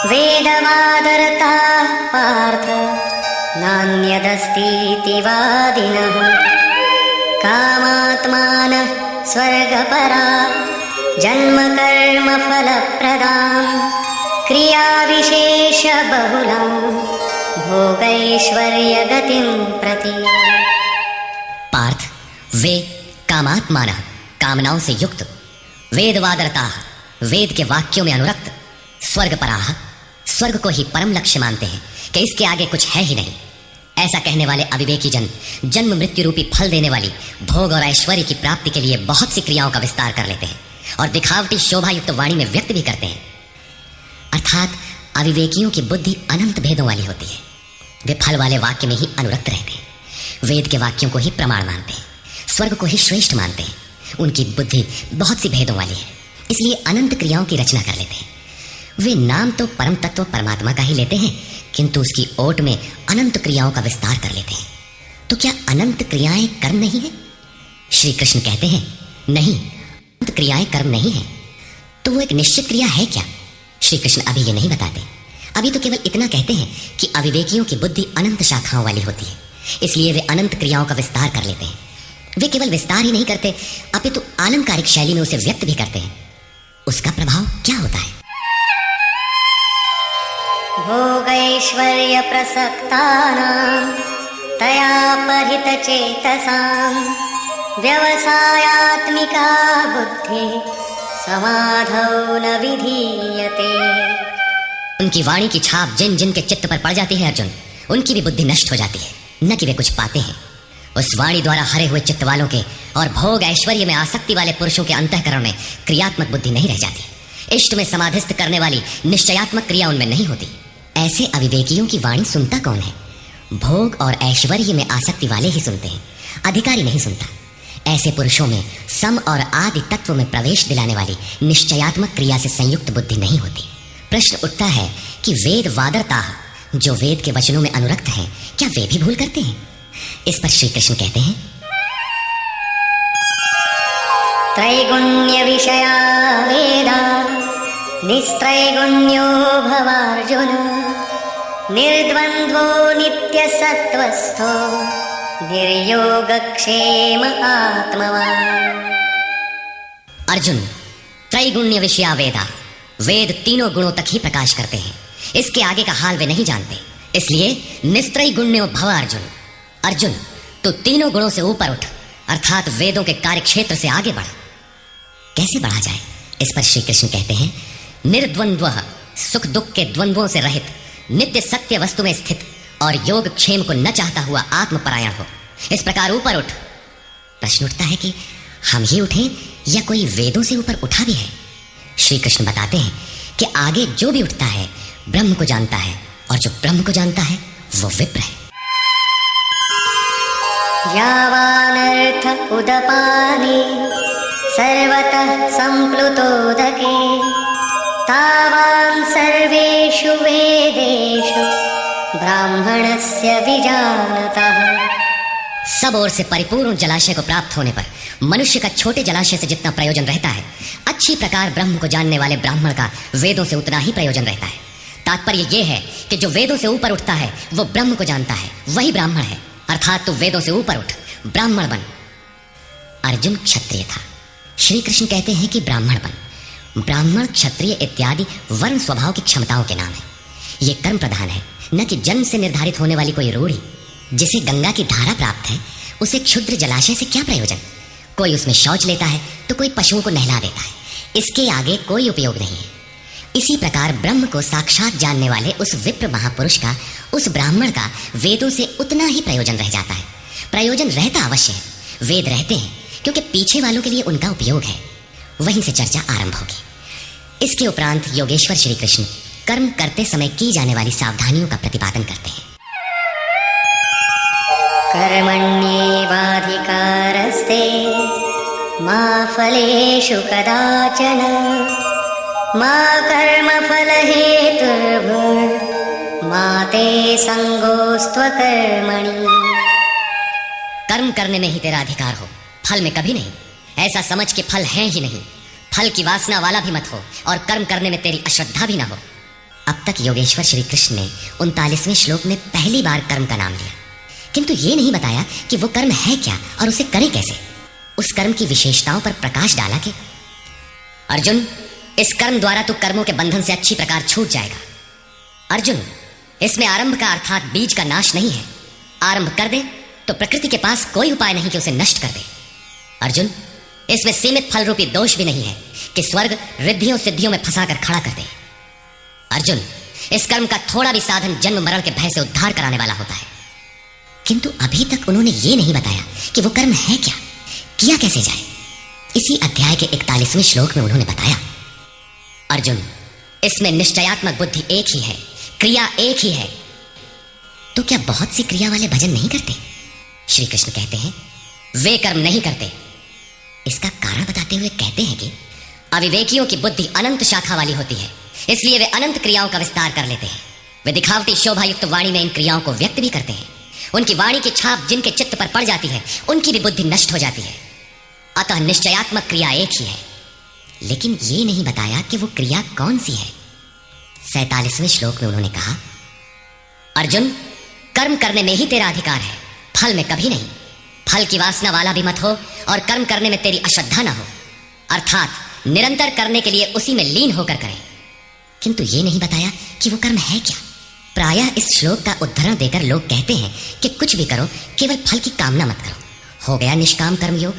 वेदवादरताः पार्थ नान्यदस्तीति वादिनः कामात्मानः स्वर्गपरा जन्म कर्म फलप्रदां क्रियाविशेष बहुलां भोगैश्वर्य गतिं प्रति। पार्थ, वे कामात्मानः, कामनाओं से युक्त, वेदवादरताः, वेद के वाक्यों में अनुरक्त, स्वर्गपराः, स्वर्ग को ही परम लक्ष्य मानते हैं कि इसके आगे कुछ है ही नहीं। ऐसा कहने वाले अविवेकी जन जन्म मृत्यु रूपी फल देने वाली भोग और ऐश्वर्य की प्राप्ति के लिए बहुत सी क्रियाओं का विस्तार कर लेते हैं और दिखावटी शोभा युक्त वाणी में व्यक्त भी करते हैं। अर्थात अविवेकियों की बुद्धि अनंत भेदों वाली होती है। वे फल वाले वाक्य में ही अनुरक्त रहते हैं, वेद के वाक्यों को ही प्रमाण मानते हैं, स्वर्ग को ही श्रेष्ठ मानते हैं। उनकी बुद्धि बहुत सी भेदों वाली है, इसलिए अनंत क्रियाओं की रचना कर लेते हैं। वे नाम तो परम तत्व परमात्मा का ही लेते हैं, किंतु उसकी ओट में अनंत क्रियाओं का विस्तार कर लेते हैं। तो क्या अनंत क्रियाएं कर्म नहीं है? श्री कृष्ण कहते हैं, नहीं, अनंत क्रियाएं कर्म नहीं है। तो वो एक निश्चित क्रिया है क्या? श्री कृष्ण अभी ये नहीं बताते। अभी तो केवल इतना कहते हैं कि अविवेकियों की बुद्धि अनंत शाखाओं वाली होती है, इसलिए वे अनंत क्रियाओं का विस्तार कर लेते हैं। वे केवल विस्तार ही नहीं करते, अपितु आलंकारिक शैली में उसे व्यक्त भी करते हैं। उसका प्रभाव क्या होता है? भोगैश्वर्य प्रसक्तानां तया परितचेतसां व्यवसायात्मिका बुद्धिः समाधौ न विधीयते। उनकी वाणी की छाप जिन जिन के चित्त पर पड़ जाती है अर्जुन, उनकी भी बुद्धि नष्ट हो जाती है, न कि वे कुछ पाते हैं। उस वाणी द्वारा हरे हुए चित्त वालों के और भोग ऐश्वर्य में आसक्ति वाले पुरुषों के अंतःकरण में क्रियात्मक बुद्धि नहीं रह जाती। इष्ट में समाधिस्थ करने वाली निश्चयात्मक क्रिया उनमें नहीं होती। ऐसे अविवेकियों की वाणी सुनता कौन है? भोग और ऐश्वर्य में आसक्ति वाले ही सुनते हैं, अधिकारी नहीं सुनता। ऐसे पुरुषों में सम और आदि तत्व में प्रवेश दिलाने वाली निश्चयात्मक क्रिया से संयुक्त बुद्धि नहीं होती। प्रश्न उठता है कि वेद वादरता, जो वेद के वचनों में अनुरक्त हैं, क्या वे भी भूल करते हैं? इस पर श्री कृष्ण कहते हैं, त्रैगुण्य विषया वेदा निस्त्रैगुण्यो भवार्जुन निर्द्वन्द्वो नित्यसत्त्वस्थो निर्योगक्षेम आत्मवान्। अर्जुन, त्रैगुण्य विषया वेदा, वेद तीनों गुणों तक ही प्रकाश करते हैं, इसके आगे का हाल वे नहीं जानते, इसलिए निस्त्रैगुण्यो भव अर्जुन। अर्जुन, तो तीनों गुणों से ऊपर उठ, अर्थात वेदों के कार्य क्षेत्र से आगे बढ़। कैसे बढ़ा जाए? इस पर श्री कृष्ण कहते हैं, निर्द्वंद्वः, सुख दुख के द्वंद्वों से रहित, नित्य सत्य वस्तु में स्थित और योग क्षेम को न चाहता हुआ आत्मपरायण हो, इस प्रकार ऊपर उठ। प्रश्न उठता है कि हम ही उठें या कोई वेदों से ऊपर उठा भी है? श्री कृष्ण बताते हैं कि आगे जो भी उठता है ब्रह्म को जानता है, और जो ब्रह्म को जानता है वो विप्र है। यावानर्थ उदपाने सर्वतः संप्लुतोदके तावान् सर्वेषु वेदेषु ब्राह्मणस्य विजानतः। सब ओर से परिपूर्ण जलाशय को प्राप्त होने पर मनुष्य का छोटे जलाशय से जितना प्रयोजन रहता है, अच्छी प्रकार ब्रह्म को जानने वाले ब्राह्मण का वेदों से उतना ही प्रयोजन रहता है। तात्पर्य यह है कि जो वेदों से ऊपर उठता है वो ब्रह्म को जानता है, वही ब्राह्मण है। अर्थात तू वेदों से ऊपर उठ, ब्राह्मण बन। अर्जुन क्षत्रिय था, श्री कृष्ण कहते हैं कि ब्राह्मण बन। ब्राह्मण, क्षत्रिय इत्यादि वर्ण स्वभाव की क्षमताओं के नाम है। ये कर्म प्रधान है, न कि जन्म से निर्धारित होने वाली कोई रूढ़ी। जिसे गंगा की धारा प्राप्त है उसे क्षुद्र जलाशय से क्या प्रयोजन? कोई उसमें शौच लेता है तो कोई पशुओं को नहला देता है, इसके आगे कोई उपयोग नहीं है। इसी प्रकार ब्रह्म को साक्षात जानने वाले उस विप्र महापुरुष का, उस ब्राह्मण का वेदों से उतना ही प्रयोजन रह जाता है। प्रयोजन रहता अवश्य है, वेद रहते हैं क्योंकि पीछे वालों के लिए उनका उपयोग है। वहीं से चर्चा आरंभ होगी। इसके उपरांत योगेश्वर श्री कृष्ण कर्म करते समय की जाने वाली सावधानियों का प्रतिपादन करते हैं। कर्मण्येवाधिकारस्ते मा फलेषु कदाचन मा कर्मफलहेतुर्भुर्मा ते संगोस्त्वकर्मणि। कर्म करने में ही तेरा अधिकार हो, फल में कभी नहीं। ऐसा समझ के फल है ही नहीं। फल की वासना वाला भी मत हो और कर्म करने में तेरी अश्रद्धा भी ना हो। अब तक योगेश्वर श्री कृष्ण ने 39वें श्लोक में पहली बार कर्म का नाम लिया, किंतु ये नहीं बताया कि वो कर्म है क्या और उसे करें कैसे। उस कर्म की विशेषताओं पर प्रकाश डाला कि अर्जुन, इस कर्म द्वारा तू कर्मों के बंधन से अच्छी प्रकार छूट जाएगा। अर्जुन, इसमें आरंभ का अर्थात बीज का नाश नहीं है। आरंभ कर दे तो प्रकृति के पास कोई उपाय नहीं कि उसे नष्ट कर दे। अर्जुन, इसमें सीमित फल रूपी दोष भी नहीं है कि स्वर्ग रिद्धियों सिद्धियों में फंसाकर खड़ा कर दे। अर्जुन, इस कर्म का थोड़ा भी साधन जन्म मरण के भय से उद्धार कराने वाला होता है। किंतु अभी तक उन्होंने ये नहीं बताया कि वो कर्म है क्या, किया कैसे जाए। इसी अध्याय के 41वें श्लोक में उन्होंने बताया, अर्जुन, इसमें निश्चयात्मक बुद्धि एक ही है, क्रिया एक ही है। तो क्या बहुत सी क्रिया वाले भजन नहीं करते? श्री कृष्ण कहते हैं वे कर्म नहीं करते। इसका कारण बताते हुए कहते हैं कि अविवेकियों की बुद्धि अनंत शाखा वाली होती है, इसलिए वे अनंत क्रियाओं का विस्तार कर लेते हैं। वे दिखावटी शोभा युक्त वाणी में इन क्रियाओं को व्यक्त भी करते हैं। उनकी वाणी की छाप जिनके चित्त पर पड़ जाती है उनकी भी बुद्धि नष्ट हो जाती है। अतः निश्चयात्मक क्रिया एक ही है, लेकिन ये नहीं बताया कि वो क्रिया कौन सी है। 47वें श्लोक में उन्होंने कहा, अर्जुन, कर्म करने में ही तेरा अधिकार है, फल में कभी नहीं। फल की वासना वाला भी मत हो और कर्म करने में तेरी अश्रद्धा ना हो, अर्थात निरंतर करने के लिए उसी में लीन होकर करें। किंतु ये नहीं बताया कि वो कर्म है क्या। प्रायः इस श्लोक का उद्धरण देकर लोग कहते हैं कि कुछ भी करो, केवल फल की कामना मत करो, हो गया निष्काम कर्म योग।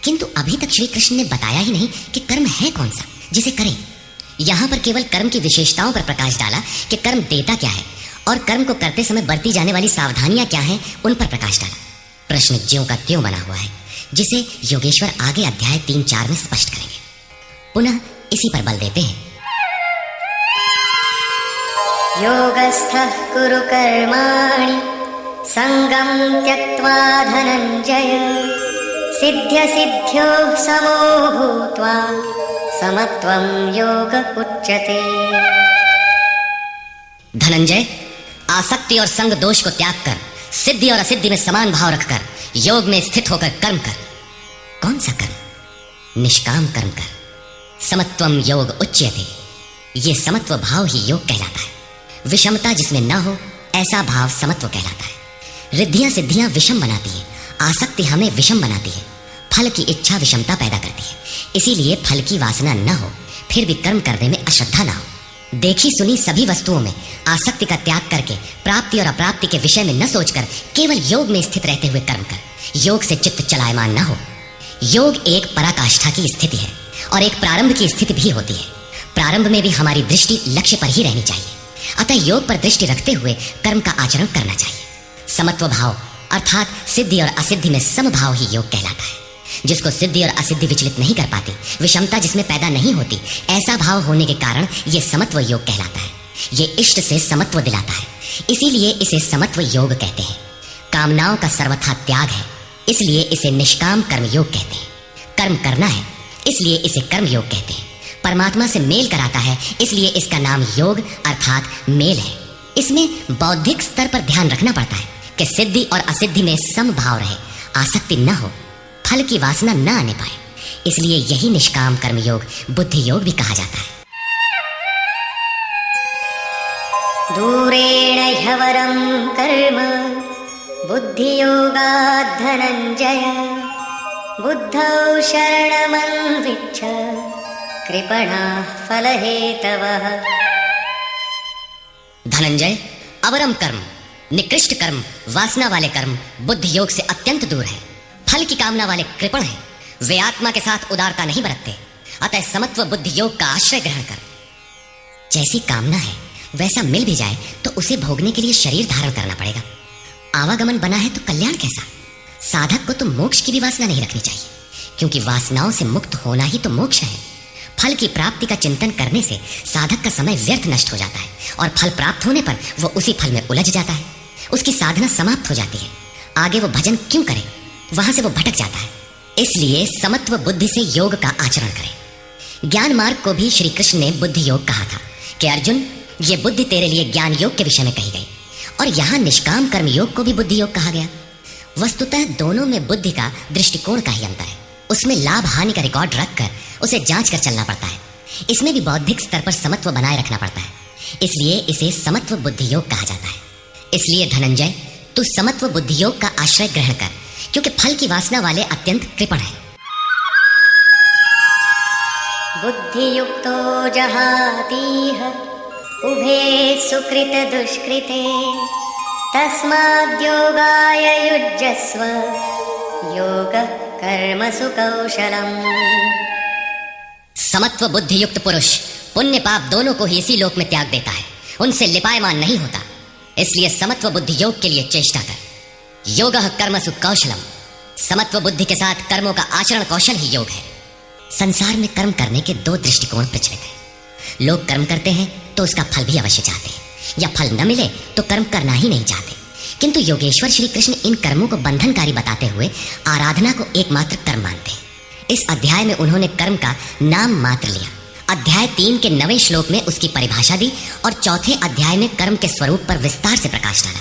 किंतु अभी तक श्री कृष्ण ने बताया ही नहीं कि कर्म है कौन सा जिसे करें। यहां पर केवल कर्म की विशेषताओं पर प्रकाश डाला कि कर्म देता क्या है और कर्म को करते समय बरती जाने वाली सावधानियां क्या हैं, उन पर प्रकाश डाला। प्रश्न ज्यों का त्यों बना हुआ है, जिसे योगेश्वर आगे अध्याय 3-4 में स्पष्ट करेंगे। पुनः इसी पर बल देते हैं, योगस्थः कुरु कर्माणि संगं त्यक्त्वा धनंजय सिद्ध्य समो भूत्वा समत्वं योग उच्यते। धनंजय, आसक्ति और संग दोष को त्याग कर सिद्धि और असिद्धि में समान भाव रखकर योग में स्थित होकर कर्म कर। कौन सा कर्म? निष्काम कर्म कर। समत्वम योग उच्यते। ये समत्व भाव ही योग कहलाता है। विषमता जिसमें न हो ऐसा भाव समत्व कहलाता है। रिद्धियां सिद्धियां विषम बनाती है, आसक्ति हमें विषम बनाती है, फल की इच्छा विषमता पैदा करती है। इसीलिए फल की वासना न हो, फिर भी कर्म करने में अश्रद्धा न हो। देखी सुनी सभी वस्तुओं में आसक्ति का त्याग करके प्राप्ति और अप्राप्ति के विषय में न सोचकर केवल योग में स्थित रहते हुए कर्म कर। योग से चित्त चलायमान न हो। योग एक पराकाष्ठा की स्थिति है और एक प्रारंभ की स्थिति भी होती है। प्रारंभ में भी हमारी दृष्टि लक्ष्य पर ही रहनी चाहिए। अतः योग पर दृष्टि रखते हुए कर्म का आचरण करना चाहिए। समत्व भाव अर्थात सिद्धि और असिद्धि में समभाव ही योग कहलाता है। जिसको सिद्धि और असिद्धि विचलित नहीं कर पाती, विषमता जिसमें पैदा नहीं होती, ऐसा भाव होने के कारण यह समत्व योग कहलाता है। ये इष्ट से समत्व दिलाता है, इसीलिए इसे समत्व योग कहते हैं। कामनाओं का सर्वथा त्याग है, इसलिए इसे निष्काम कर्म योग कहते हैं। कर्म करना है, इसलिए इसे कर्म योग कहते हैं। परमात्मा से मेल कराता है, इसलिए इसका नाम योग अर्थात मेल है। इसमें बौद्धिक स्तर पर ध्यान रखना पड़ता है कि सिद्धि और असिद्धि में समभाव रहे, आसक्ति न हो, फल की वासना न आने पाए। इसलिए यही निष्काम कर्म योग बुद्धि योग भी कहा जाता है। दूरेण ह्यवरं कर्म बुद्धियोगात् धनंजय बुद्धौ शरणमन्विच्छ कृपणाः फलहेतवः। धनंजय, अवरम कर्म, निकृष्ट कर्म, वासना वाले कर्म बुद्धि योग से अत्यंत दूर है। फल की कामना वाले कृपण हैं, वे आत्मा के साथ उदारता नहीं बरतते। अतः समत्व बुद्धि योग का आश्रय ग्रहण कर। जैसी कामना है वैसा मिल भी जाए तो उसे भोगने के लिए शरीर धारण करना पड़ेगा। आवागमन बना है तो कल्याण कैसा। साधक को तो मोक्ष की भी वासना नहीं रखनी चाहिए, क्योंकि वासनाओं से मुक्त होना ही तो मोक्ष है। फल की प्राप्ति का चिंतन करने से साधक का समय व्यर्थ नष्ट हो जाता है और फल प्राप्त होने पर वो उसी फल में उलझ जाता है। उसकी साधना समाप्त हो जाती है। आगे वो भजन क्यों करे, वहां से वो भटक जाता है। इसलिए समत्व बुद्धि से योग का आचरण करें। ज्ञान मार्ग को भी श्री कृष्ण ने बुद्धि योग कहा था कि अर्जुन, ये बुद्धि तेरे लिए ज्ञान योग के विषय में कही गई, और यहां निष्काम कर्म योग को भी बुद्धि योग कहा गया। वस्तुतः दोनों में बुद्धि का दृष्टिकोण का ही अंतर है। उसमें लाभ हानि का रिकॉर्ड रखकर उसे जांच कर चलना पड़ता है। इसमें भी बौद्धिक स्तर पर समत्व बनाए रखना पड़ता है, इसलिए इसे समत्व बुद्धि योग कहा जाता है। इसलिए धनंजय, तू समत्व बुद्धि योग का आश्रय ग्रहण कर, क्योंकि फल की वासना वाले अत्यंत कृपण है। बुद्धियुक्तो जहातीह उभे सुकृत दुष्कृते तस्माद्योगाय युज्यस्व योगः कर्मसु कौशलम्। समत्व बुद्धि युक्त पुरुष पुण्य पाप दोनों को ही इसी लोक में त्याग देता है, उनसे लिपायमान नहीं होता। इसलिए समत्व बुद्धि योग के लिए चेष्टा कर। योगः कर्मसु कौशलम, समत्व बुद्धि के साथ कर्मों का आचरण कौशल ही योग है। संसार में कर्म करने के दो दृष्टिकोण प्रचलित हैं। लोग कर्म करते हैं तो उसका फल भी अवश्य चाहते हैं, या फल न मिले तो कर्म करना ही नहीं चाहते। किंतु योगेश्वर श्री कृष्ण इन कर्मों को बंधनकारी बताते हुए आराधना को एकमात्र कर्म मानते हैं। इस अध्याय में उन्होंने कर्म का नाम मात्र लिया। अध्याय 3 के 9वें श्लोक में उसकी परिभाषा दी और चौथे अध्याय में कर्म के स्वरूप पर विस्तार से प्रकाश डाला।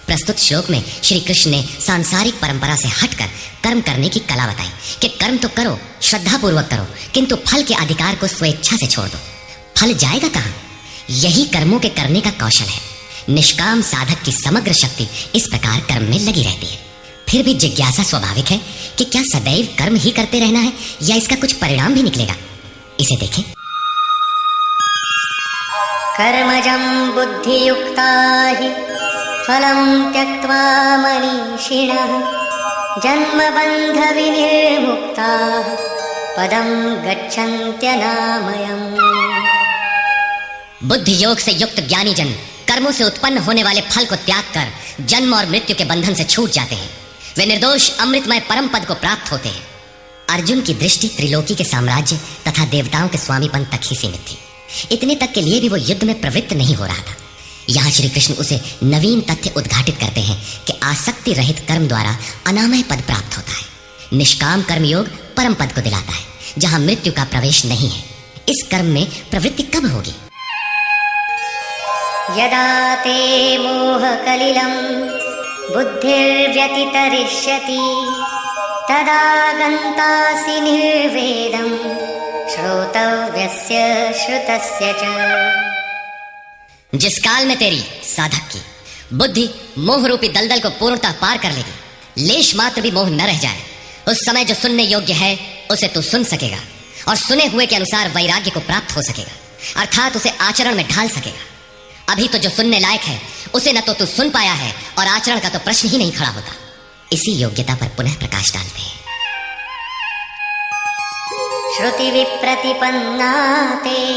प्रस्तुत श्लोक में श्री कृष्ण ने सांसारिक परंपरा से हटकर कर्म करने की कला बताई कि कर्म तो करो, श्रद्धापूर्वक करो, किंतु फल के अधिकार को स्वेच्छा से छोड़ दो। फल जाएगा कहां? यही कर्मों के करने का कौशल है। निष्काम साधक की समग्र शक्ति इस प्रकार कर्म में लगी रहती है। फिर भी जिज्ञासा स्वाभाविक है कि क्या सदैव कर्म ही करते रहना है या इसका कुछ परिणाम भी निकलेगा। इसे देखें। कर्मजं बुद्धियुक्ता हि फलं त्यक्त्वा मनीषिणः जन्मबन्ध विनिर्मुक्ताः पदं गच्छन्त्यनामयम्। बुद्धि योग से युक्त ज्ञानी जन कर्मों से उत्पन्न होने वाले फल को त्याग कर जन्म और मृत्यु के बंधन से छूट जाते हैं। वे निर्दोष अमृतमय परम पद को प्राप्त होते हैं। अर्जुन की दृष्टि त्रिलोकी के साम्राज्य तथा देवताओं के स्वामीपन तक ही सीमित थी। इतने तक के लिए भी वो युद्ध में प्रवृत्त नहीं हो रहा था। यहाँ श्री कृष्ण उसे नवीन तथ्य उद्घाटित करते हैं कि आसक्ति रहित कर्म द्वारा अनामय पद प्राप्त होता है। निष्काम कर्म योग परम पद को दिलाता है, जहाँ मृत्यु का प्रवेश नहीं है। इस कर्म में प्रवृत्ति कब होगी? यदा ते मोहकलिलं बुद्धिर्व्यतितरिष्यति तदा गन्तासि निर्वेदं श्रोतव्यस्य श्रुतस्य च। जिस काल में तेरी साधक की बुद्धि मोह रूपी दलदल को पूर्णतः पार कर लेगी, लेश मात्र भी मोह न रह जाए, उस समय जो सुनने योग्य है उसे तू सुन सकेगा और सुने हुए के अनुसार वैराग्य को प्राप्त हो सकेगा, अर्थात उसे आचरण में ढाल सकेगा। अभी तो जो सुनने लायक है उसे न तो तू सुन पाया है और आचरण का तो प्रश्न ही नहीं खड़ा होता। इसी योग्यता पर पुनः प्रकाश डालते हैं। श्रुति विप्रतिपन्ना ते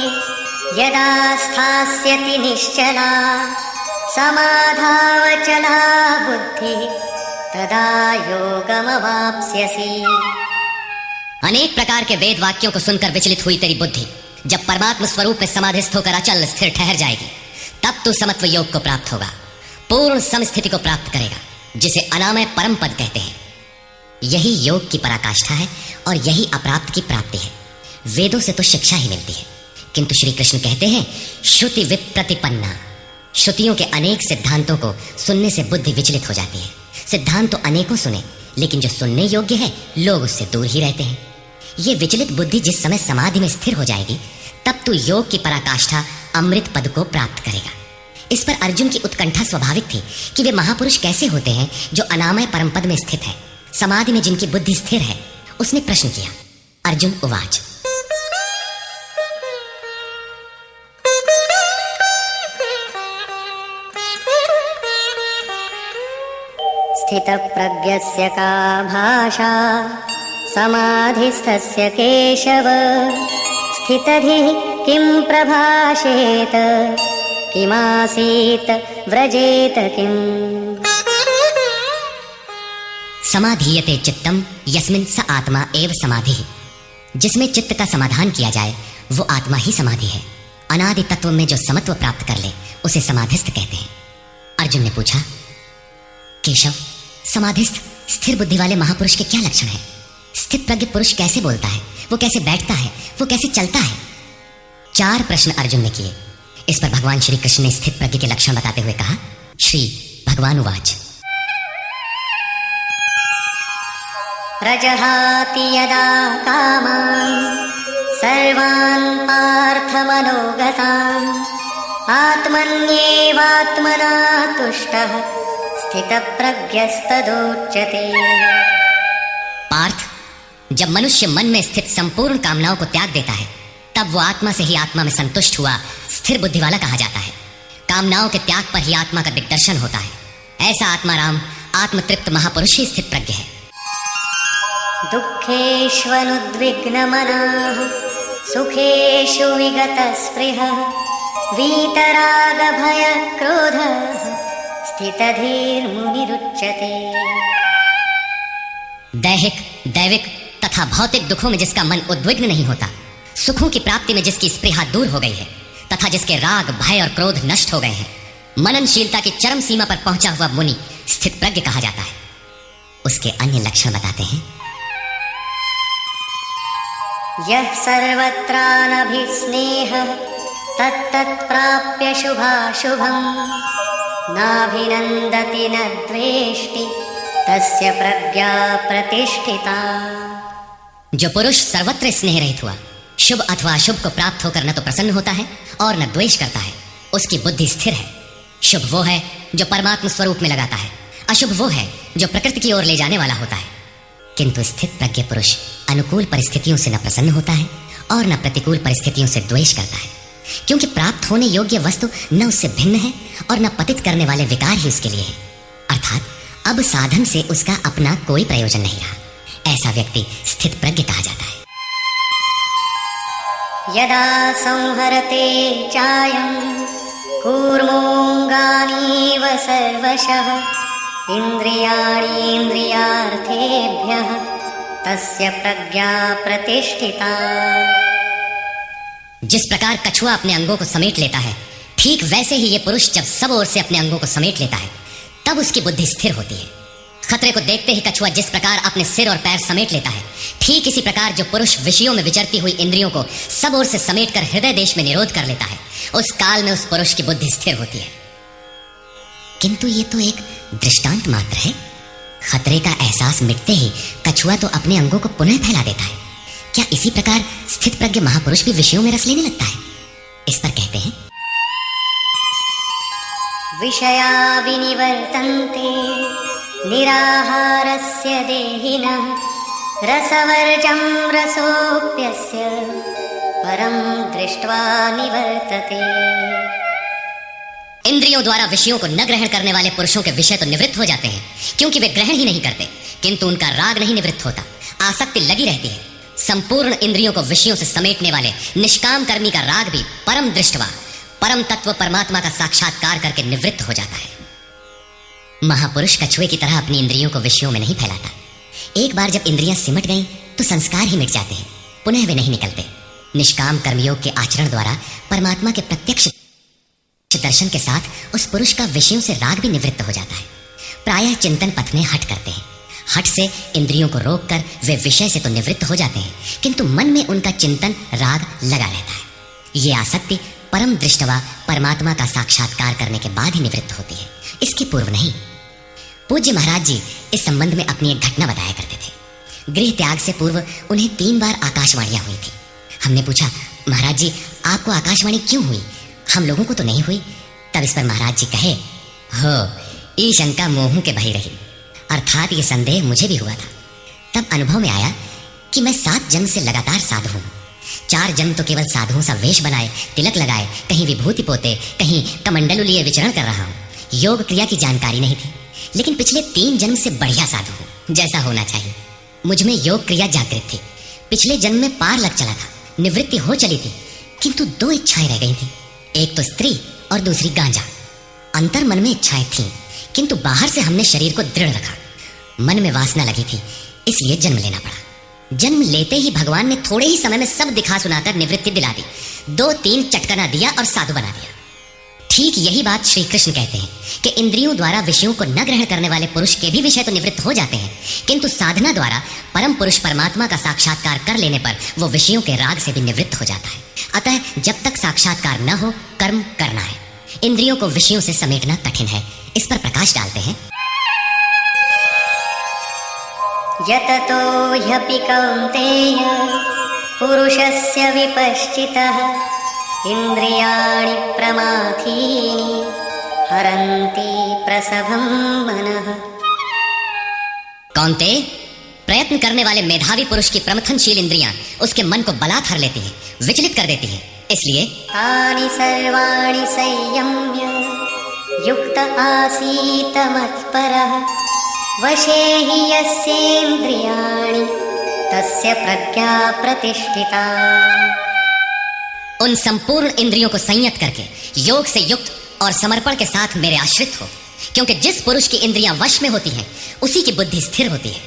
यदा स्थास्यति निश्चला समाधावचला बुद्धि तदा योगमवाप्स्यसि। अनेक प्रकार के वेद वाक्यों को सुनकर विचलित हुई तेरी बुद्धि जब परमात्म स्वरूप में समाधिस्थ होकर अचल स्थिर ठहर जाएगी, तब तू समत्व योग को प्राप्त होगा, पूर्ण समस्थिति को प्राप्त करेगा, जिसे अनामय परम पद कहते हैं। यही योग की पराकाष्ठा है और यही अप्राप्त की प्राप्ति है। वेदों से तो शिक्षा ही मिलती है, किंतु श्री कृष्ण कहते हैं श्रुति विप्रतिपन्ना। श्रुतियों के अनेक सिद्धांतों को सुनने से बुद्धि विचलित हो जाती है। सिद्धांत तो अनेकों सुने, लेकिन जो सुनने योग्य है लोग उससे दूर ही रहते हैं। ये विचलित बुद्धि जिस समय समाधि में स्थिर हो जाएगी, तब तू योग की पराकाष्ठा अमृत पद को प्राप्त करेगा। इस पर अर्जुन की उत्कंठा स्वाभाविक थी कि वे महापुरुष कैसे होते हैं जो अनामय परम पद में स्थित है, समाधि में जिनकी बुद्धि स्थिर है। उसने प्रश्न किया। अर्जुन उवाच। स्थितप्रज्ञस्य का भाषा समाधिस्थस्य केशव स्थितधिः किं प्रभाषेत किमासीत व्रजेत किम्। समाधीयते चित्तम यस्मिन् स आत्मा एव समाधिः। जिसमें चित्त का समाधान किया जाए वो आत्मा ही समाधि है। अनादि तत्व में जो समत्व प्राप्त कर ले उसे समाधिस्थ कहते हैं। अर्जुन ने पूछा, केशव, समाधिस्थ स्थिर बुद्धि वाले महापुरुष के क्या लक्षण हैं? स्थित प्रज्ञ पुरुष कैसे बोलता है, वो कैसे बैठता है, वो कैसे चलता है? 4 प्रश्न अर्जुन ने किए। इस पर भगवान श्री कृष्ण ने स्थित प्रज्ञ के लक्षण बताते हुए कहा, श्री भगवान उवाच, प्रजहाति यदा कामान् सर्वान् पार्थमनोगतान् आत्मन्येवात्मना तुष्टः स्थितप्रज्ञस्तदोच्यते। पार्थ, जब मनुष्य मन में स्थित संपूर्ण कामनाओं को त्याग देता है, तब वो आत्मा से ही आत्मा में संतुष्ट हुआ स्थिर बुद्धि वाला कहा जाता है। कामनाओं के त्याग पर ही आत्मा का दिग्दर्शन होता है। ऐसा आत्माराम आत्मतृप्त महापुरुष ही स्थित प्रज्ञ है। दुःखेष्वनुद्विग्नमनाः सुखेषु विगतस्पृहः वीतरागभयक्रोधः स्थितधीर्मुनिरुच्यते। दैहिक, दैविक तथा भौतिक दुखों में जिसका मन उद्विग्न नहीं होता, सुखों की प्राप्ति में जिसकी स्पृहा दूर हो गई है तथा जिसके राग, भय और क्रोध नष्ट हो गए हैं, मननशीलता की चरम सीमा पर पहुंचा हुआ मुनि स्थित प्रज्ञ कहा जाता है। उसके अन्य लक्षण बताते हैं, यः सर्वत्रानभिस्नेहः तत्तत्प्राप्य शुभाशुभम् नाभिनन्दति न द्वेष्टि तस्य प्रज्ञा प्रतिष्ठिता। जो पुरुष सर्वत्र स्नेह रहित हुआ, शुभ अथवा अशुभ को प्राप्त होकर न तो प्रसन्न होता है और न द्वेष करता है, उसकी बुद्धि स्थिर है। शुभ वो है जो परमात्मा स्वरूप में लगाता है, अशुभ वो है जो प्रकृति की ओर ले जाने वाला होता है। किंतु स्थित प्रज्ञ पुरुष अनुकूल परिस्थितियों से न प्रसन्न होता है और न प्रतिकूल परिस्थितियों से द्वेष करता है, क्योंकि प्राप्त होने योग्य वस्तु न उससे भिन्न है और न पतित करने वाले विकार ही उसके लिए है। अर्थात अब साधन से उसका अपना कोई प्रयोजन नहीं रहा। ऐसा व्यक्ति स्थित प्रज्ञ कहा जाता है। यदा संहरते चायं कूर्मोऽङ्गानीव सर्वशः इन्द्रियाणीन्द्रियार्थेभ्यः तस्य प्रज्ञा प्रतिष्ठिता। जिस प्रकार कछुआ अपने अंगों को समेट लेता है, ठीक वैसे ही ये पुरुष जब सब ओर से अपने अंगों को समेट लेता है, तब उसकी बुद्धि स्थिर होती है। खतरे को देखते ही कछुआ जिस प्रकार अपने सिर और पैर समेट लेता है, ठीक इसी प्रकार जो पुरुष विषयों में विचरती हुई इंद्रियों को सब ओर से समेटकर हृदय देश में निरोध कर लेता है, उस काल में उस पुरुष की बुद्धि स्थिर होती है। किंतु ये तो एक दृष्टांत मात्र है। खतरे का एहसास मिटते ही कछुआ तो अपने अंगों को पुनः फैला देता है। क्या इसी प्रकार स्थित प्रज्ञ महापुरुष भी विषयों में रस लेने लगता है? इस पर कहते हैं, विषया विनिवर्तन्ते निराहारस्य देहिनः रसवर्जं रसोऽप्यस्य परं दृष्ट्वा निवर्तते। इंद्रियों द्वारा विषयों को न ग्रहण करने वाले पुरुषों के विषय तो निवृत्त हो जाते हैं, क्योंकि वे ग्रहण ही नहीं करते, किंतु उनका राग नहीं निवृत्त होता, आसक्ति लगी रहती है। संपूर्ण इंद्रियों को विषयों से समेटने वाले निष्काम कर्मी का राग भी परम दृष्टवा, परम तत्व परमात्मा का साक्षात्कार करके निवृत्त हो जाता है। महापुरुष कछुए की तरह अपनी इंद्रियों को विषयों में नहीं फैलाता। एक बार जब इंद्रियां सिमट गईं तो संस्कार ही मिट जाते हैं, पुनः वे नहीं निकलते। निष्काम कर्मयोग के आचरण द्वारा परमात्मा के प्रत्यक्ष दर्शन के साथ उस पुरुष का विषयों से राग भी निवृत्त हो जाता है। प्रायः चिंतन पथ में हट करते हैं। हट से इंद्रियों को रोककर वे विषय से तो निवृत्त हो जाते हैं, किंतु मन में उनका चिंतन राग लगा रहता है। ये आसक्ति परम दृष्टवा परमात्मा का साक्षात्कार करने के बाद ही निवृत्त होती है, इसके पूर्व नहीं। पूज्य महाराज जी इस संबंध में अपनी एक घटना बताया करते थे। गृह त्याग से पूर्व उन्हें 3 बार आकाशवाणियां हुई थी। हमने पूछा, महाराज जी आपको आकाशवाणी क्यों हुई, हम लोगों को तो नहीं हुई? तब इस पर महाराज जी कहे, हो ई शंका मोहों के भई रही, अर्थात ये संदेह मुझे भी हुआ था। तब अनुभव में आया कि मैं 7 जन्म से लगातार साधु हूं। 4 जन्म तो केवल साधुओं सा वेश बनाए, तिलक लगाए, कहीं विभूति पोते, कहीं कमंडलू लिए विचरण कर रहा हूं। योग क्रिया की जानकारी नहीं थी, लेकिन पिछले 3 जन्म से बढ़िया साधु हूं, जैसा होना चाहिए। मुझ में योग क्रिया जागृत थी। पिछले जन्म में पार लग चला था, निवृत्ति हो चली थी, किंतु 2 इच्छाएं रह गई थी, एक तो स्त्री और दूसरी गांजा। अंतर मन में इच्छाएं थीं, किंतु बाहर से हमने शरीर को दृढ़ रखा। मन में वासना लगी थी, इसलिए जन्म लेना पड़ा। जन्म लेते ही भगवान ने थोड़े ही समय में सब दिखा सुनाकर निवृत्ति दिला दी। 2-3 चटकना दिया और साधु बना दिया। ठीक यही बात श्री कृष्ण कहते हैं कि इंद्रियों द्वारा विषयों को न ग्रहण करने वाले पुरुष के भी विषय तो निवृत्त हो जाते हैं, किंतु साधना द्वारा परम पुरुष परमात्मा का साक्षात्कार कर लेने पर वो विषयों के राग से भी निवृत्त हो जाता है। अतः जब तक साक्षात्कार न हो कर्म करना है। इंद्रियों को विषयों से समेटना कठिन है। इस पर प्रकाश डालते हैं। यततो ह्यपि कौन्तेय पुरुषस्य विपश्चितः इंद्रियाणि प्रमाथीनि हरन्ति प्रसभं मनः। कौन्तेय, प्रयत्न करने वाले मेधावी पुरुष की प्रमथनशील इंद्रियां उसके मन को बलात् हर लेती हैं, विचलित कर देती हैं। इसलिए तानि सर्वाणि संयम्य युक्त आसीत मत्परः वशे हि यस्येन्द्रियाणि तस्य प्रज्ञा प्रतिष्ठिता। उन संपूर्ण इंद्रियों को संयत करके योग से युक्त और समर्पण के साथ मेरे आश्रित हो, क्योंकि जिस पुरुष की इंद्रियां वश में होती हैं उसी की बुद्धि स्थिर होती है।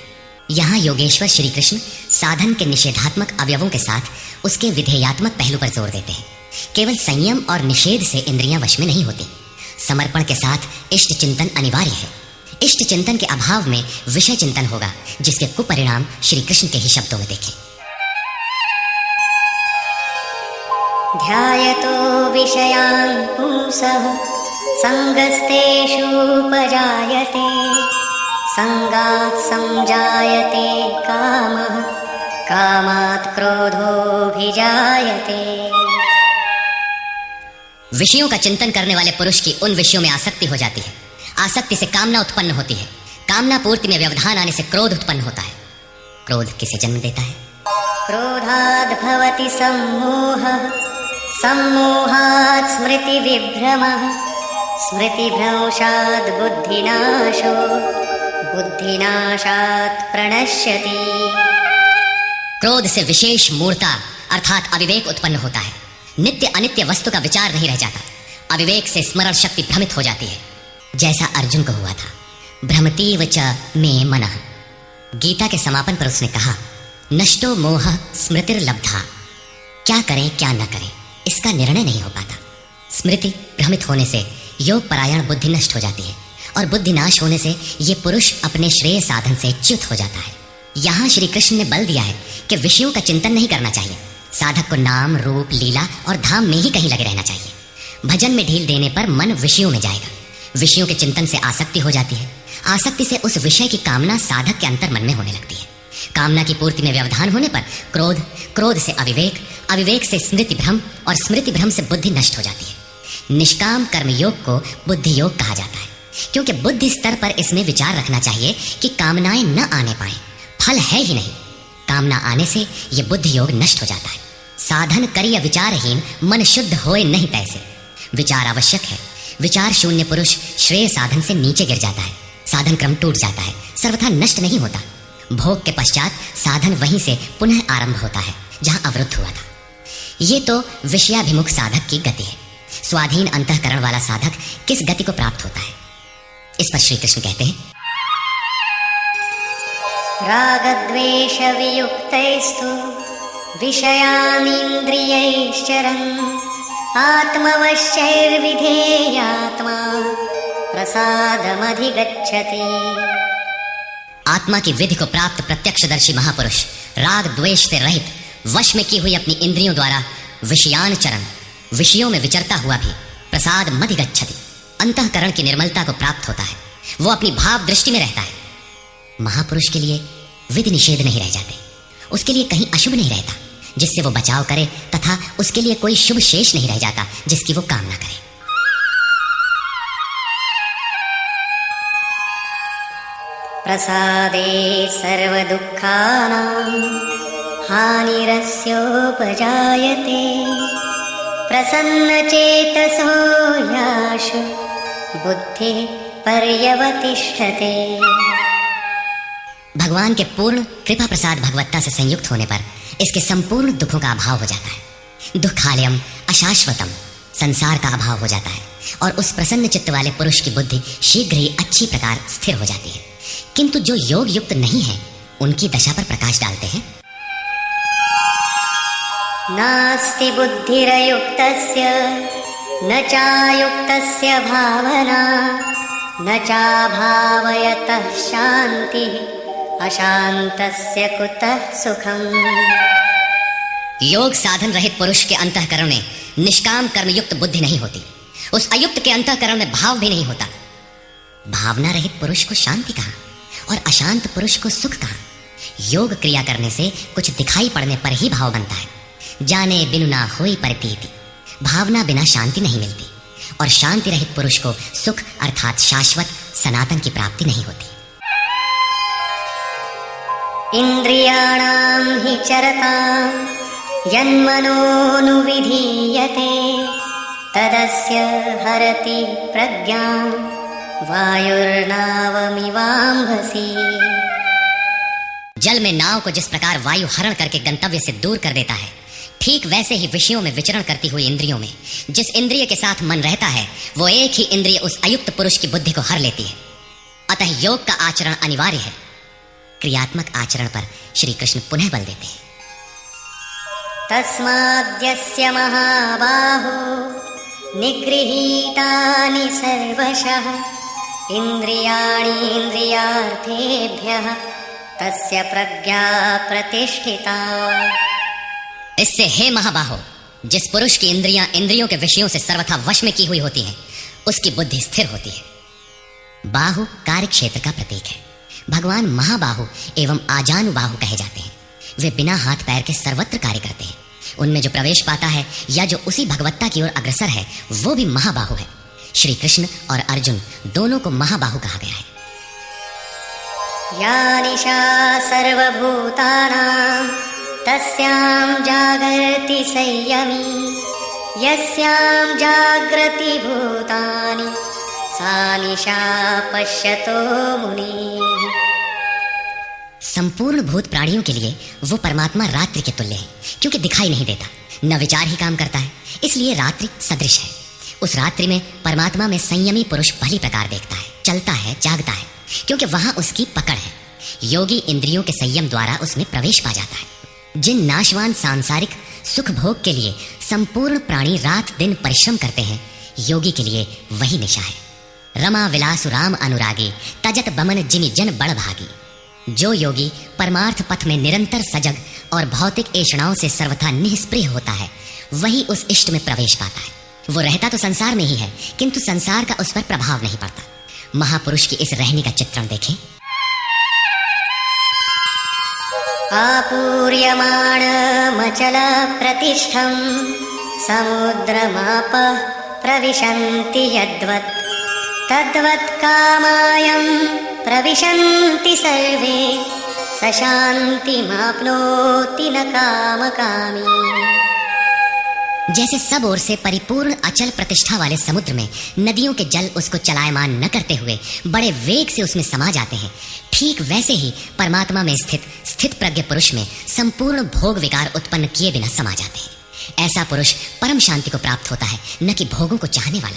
यहाँ योगेश्वर श्री कृष्ण साधन के निषेधात्मक अवयवों के साथ उसके विधेयात्मक पहलू पर जोर देते हैं। केवल संयम और निषेध से इंद्रियां वश में नहीं होती। समर्पण के साथ इष्ट चिंतन अनिवार्य है। इष्ट चिंतन के अभाव में विषय चिंतन होगा, जिसके कुपरिणाम श्री कृष्ण के ही शब्दों में देखें। ध्यायतो विषयान् पुंसः संगस्तेषूपजायते संगात् संजायते कामः कामात् क्रोधोऽभिजायते। विषयों का चिंतन करने वाले पुरुष की उन विषयों में आसक्ति हो जाती है। आसक्ति से कामना उत्पन्न होती है। कामना पूर्ति में व्यवधान आने से क्रोध उत्पन्न होता है। क्रोध किसे जन्म देता है? क्रोधाद् भवति सम्मोहः सम्मोहात् स्मृति विभ्रमः स्मृतिभ्रंशात् बुद्धिनाशो बुद्धिनाशात् प्रणश्यति। क्रोध से विशेष मूर्ता अर्थात अविवेक उत्पन्न होता है। नित्य अनित्य वस्तु का विचार नहीं रह जाता। अविवेक से स्मरण शक्ति भ्रमित हो जाती है, जैसा अर्जुन को हुआ था। भ्रमतीव च मे मनः। गीता के समापन पर उसने कहा, नष्टो मोह स्मृतिर्लब्धा। क्या करें क्या न करें इसका निर्णय नहीं हो पाता। स्मृति भ्रमित होने से योग परायण बुद्धि नष्ट हो जाती है और बुद्धि नाश होने से ये पुरुष अपने श्रेय साधन से च्युत हो जाता है। यहाँ श्री कृष्ण ने बल दिया है कि विषयों का चिंतन नहीं करना चाहिए। साधक को नाम रूप लीला और धाम में ही कहीं लगे रहना चाहिए। भजन में ढील देने पर मन विषयों में जाएगा। विषयों के चिंतन से आसक्ति हो जाती है। आसक्ति से उस विषय की कामना साधक के अंतर मन में होने लगती है। कामना की पूर्ति में व्यवधान होने पर क्रोध, क्रोध से अविवेक, अविवेक से स्मृति भ्रम और स्मृति भ्रम से बुद्धि नष्ट हो जाती है। निष्काम कर्म योग को बुद्धि योग कहा जाता है, क्योंकि बुद्धि स्तर पर इसमें विचार रखना चाहिए कि कामनाएं न आने पाए। फल है ही नहीं। कामना आने से यह बुद्धि योग नष्ट हो जाता है। साधन करिय विचारहीन मन शुद्ध होए नहीं तैसे। विचार आवश्यक है। विचार शून्य पुरुष श्रेय साधन से नीचे गिर जाता है। साधन क्रम टूट जाता है, सर्वथा नष्ट नहीं होता। भोग के पश्चात साधन वहीं से पुनः आरंभ होता है जहां अवरुद्ध हुआ था। ये तो विषयाभिमुख साधक की गति है। स्वाधीन अंतःकरण वाला साधक किस गति को प्राप्त होता है? इस पर श्री कृष्ण कहते हैं, रागद्वेष वियुक्तैस्तु विषयानिन्द्रियैश्चरन् आत्मवश्यैर्विधेयात्मा प्रसादमधिगच्छति। आत्मा की विधि को प्राप्त प्रत्यक्षदर्शी महापुरुष राग द्वेष से रहित वश में की हुई अपनी इंद्रियों द्वारा विषयानुचरण, विषयों में विचरता हुआ भी प्रसाद मधिगच्छति, अंतःकरण की निर्मलता को प्राप्त होता है। वो अपनी भाव दृष्टि में रहता है। महापुरुष के लिए विधि निषेध नहीं रह जाते। उसके लिए कहीं अशुभ नहीं रहता जिससे वो बचाव करे, तथा उसके लिए कोई शुभ शेष नहीं रह जाता जिसकी वो कामना करे। प्रसादे सर्वदुःखानां हानिरस्योपजायते प्रसन्नचेतसो याशु बुद्धिः पर्यवतिष्ठते। भगवान के पूर्ण कृपा प्रसाद भगवत्ता से संयुक्त होने पर इसके संपूर्ण दुखों का अभाव हो जाता है। दुखालयम अशाश्वतम, संसार का अभाव हो जाता है और उस प्रसन्न चित्त वाले पुरुष की बुद्धि शीघ्र ही अच्छी प्रकार स्थिर हो जाती है। किंतु जो योग युक्त नहीं है उनकी दशा पर प्रकाश डालते हैं। नास्ति बुद्धिरयुक्तस्य न चायुक्तस्य भावना न चाभावयतः शान्तिः अशान्तस्य कुतः सुखम्। योग साधन रहित पुरुष के अंतःकरण में निष्काम कर्मयुक्त बुद्धि नहीं होती, उस अयुक्त के अंतःकरण में भाव भी नहीं होता। भावना रहित पुरुष को शांति कहा और अशांत पुरुष को सुख कहा। योग क्रिया करने से कुछ दिखाई पड़ने पर ही भाव बनता है। जाने बिनु ना होई प्रतीति, भावना बिना शांति नहीं मिलती और शांति रहित पुरुष को सुख अर्थात शाश्वत सनातन की प्राप्ति नहीं होती। इंद्रियाणां हि चरतां यन्मनोनुविधीयते तदस्य हरति प्रज्ञां वायुर्नावमिवाम्भसि। जल में नाव को जिस प्रकार वायु हरण करके गंतव्य से दूर कर देता है, ठीक वैसे ही विषयों में विचरण करती हुई इंद्रियों में जिस इंद्रिय के साथ मन रहता है, वो एक ही इंद्रिय उस अयुक्त पुरुष की बुद्धि को हर लेती है। अतः योग का आचरण अनिवार्य है। क्रियात्मक आचरण पर श्री कृष्ण पुनः बल देते हैं। तस्माद्यस्य महाबाहो निगृहीतानि सर्वशः इन्द्रियाणीन्द्रियार्थेभ्यः तस्य प्रज्ञा प्रतिष्ठिता। इससे हे महाबाहो, जिस पुरुष की इंद्रियां इंद्रियों के विषयों से सर्वथा वश में की हुई होती हैं, उसकी बुद्धि स्थिर होती है। बाहु कार्य क्षेत्र का प्रतीक है। भगवान महाबाहु एवं आजानुबाहु कहे जाते हैं। वे बिना हाथ पैर के सर्वत्र कार्य करते हैं। उनमें जो प्रवेश पाता है या जो उसी भगवत्ता की ओर अग्रसर है, वो भी महाबाहु है। श्री कृष्ण और अर्जुन दोनों को महाबाहु कहा गया है। या निशा सर्वभूतानां तस्यां जागर्ति संयमी यस्यां जागृति भूतानि सा निशा पश्यतो मुनिः। संपूर्ण भूत प्राणियों के लिए वो परमात्मा रात्रि के तुल्य है, क्योंकि दिखाई नहीं देता, न विचार ही काम करता है, इसलिए रात्रि सदृश है। उस रात्रि में परमात्मा में संयमी पुरुष भली प्रकार देखता है, चलता है, जागता है, क्योंकि वहां उसकी पकड़ है। योगी इंद्रियों के संयम द्वारा उसमें प्रवेश पा जाता है। जिन नाशवान सांसारिक सुख भोग के लिए संपूर्ण प्राणी रात दिन परिश्रम करते हैं, योगी के लिए वही निशा है। रमा विलासु राम अनुरागी तजत बमन जिमि जन बड़ भागी। जो योगी परमार्थ पथ में निरंतर सजग और भौतिक ऐषणाओं से सर्वथा निष्प्रिय होता है, वही उस इष्ट में प्रवेश पाता है। वो रहता तो संसार में ही है, किंतु संसार का उस पर प्रभाव नहीं पड़ता। महापुरुष की इस रहने का चित्रण देखें। आपूर्यमाणमचल प्रतिष्ठं समुद्रमापः प्रविशन्ति यद्वत् तद्वत् कामायं प्रविशन्ति सर्वे स शान्तिमाप्नोति न कामकामी। जैसे सब ओर से परिपूर्ण अचल प्रतिष्ठा वाले समुद्र में नदियों के जल उसको चलायमान न करते हुए बड़े वेग से उसमें समा जाते हैं, ठीक वैसे ही परमात्मा में स्थित प्रज्ञ पुरुष में संपूर्ण भोग विकार उत्पन्न किए बिना समा जाते हैं। ऐसा पुरुष परम शांति को प्राप्त होता है, न कि भोगों को चाहने वाला।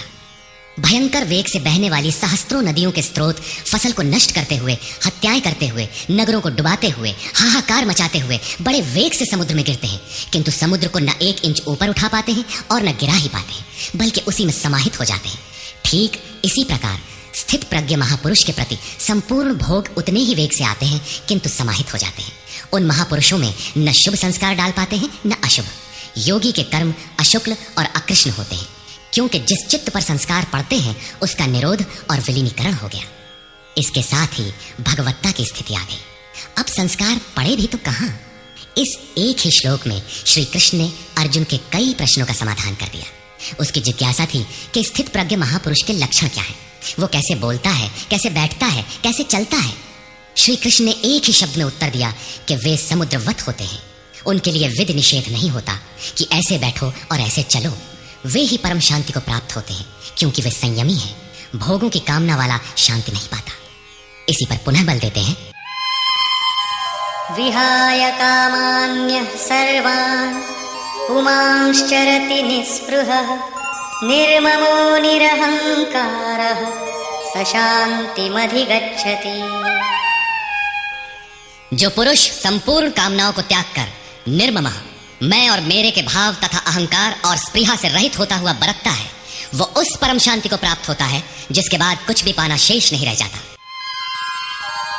भयंकर वेग से बहने वाली सहस्त्रों नदियों के स्रोत फसल को नष्ट करते हुए, हत्याएं करते हुए, नगरों को डुबाते हुए, हाहाकार मचाते हुए बड़े वेग से समुद्र में गिरते हैं, किंतु समुद्र को न 1 इंच ऊपर उठा पाते हैं और न गिरा ही पाते हैं, बल्कि उसी में समाहित हो जाते हैं। ठीक इसी प्रकार स्थित प्रज्ञ महापुरुष के प्रति संपूर्ण भोग उतने ही वेग से आते हैं, किंतु समाहित हो जाते हैं। उन महापुरुषों में न शुभ संस्कार डाल पाते हैं न अशुभ। योगी के कर्म अशुक्ल और अकृष्ण होते हैं, क्योंकि जिस चित्त पर संस्कार पड़ते हैं उसका निरोध और विलीनीकरण हो गया। इसके साथ ही भगवत्ता की स्थिति आ गई। अब संस्कार पड़े भी तो कहां? इस एक ही श्लोक में श्री कृष्ण ने अर्जुन के कई प्रश्नों का समाधान कर दिया। उसकी जिज्ञासा थी कि स्थित प्रज्ञ महापुरुष के लक्षण क्या है, वो कैसे बोलता है, कैसे बैठता है, कैसे चलता है। श्री कृष्ण ने एक ही शब्द में उत्तर दिया कि वे समुद्रवत होते हैं। उनके लिए विधि निषेध नहीं होता कि ऐसे बैठो और ऐसे चलो। वे ही परम शांति को प्राप्त होते हैं, क्योंकि वे संयमी हैं। भोगों की कामना वाला शांति नहीं पाता। इसी पर पुनः बल देते हैं। विहाय कामान्यः सर्वान् पुमांश्चरति निःस्पृहः निर्ममो निरहंकारः स शान्तिमधिगच्छति। जो पुरुष संपूर्ण कामनाओं को त्याग कर निर्ममः, मैं और मेरे के भाव तथा अहंकार और स्पृहा से रहित होता हुआ बरतता है, वो उस परम शांति को प्राप्त होता है जिसके बाद कुछ भी पाना शेष नहीं रह जाता।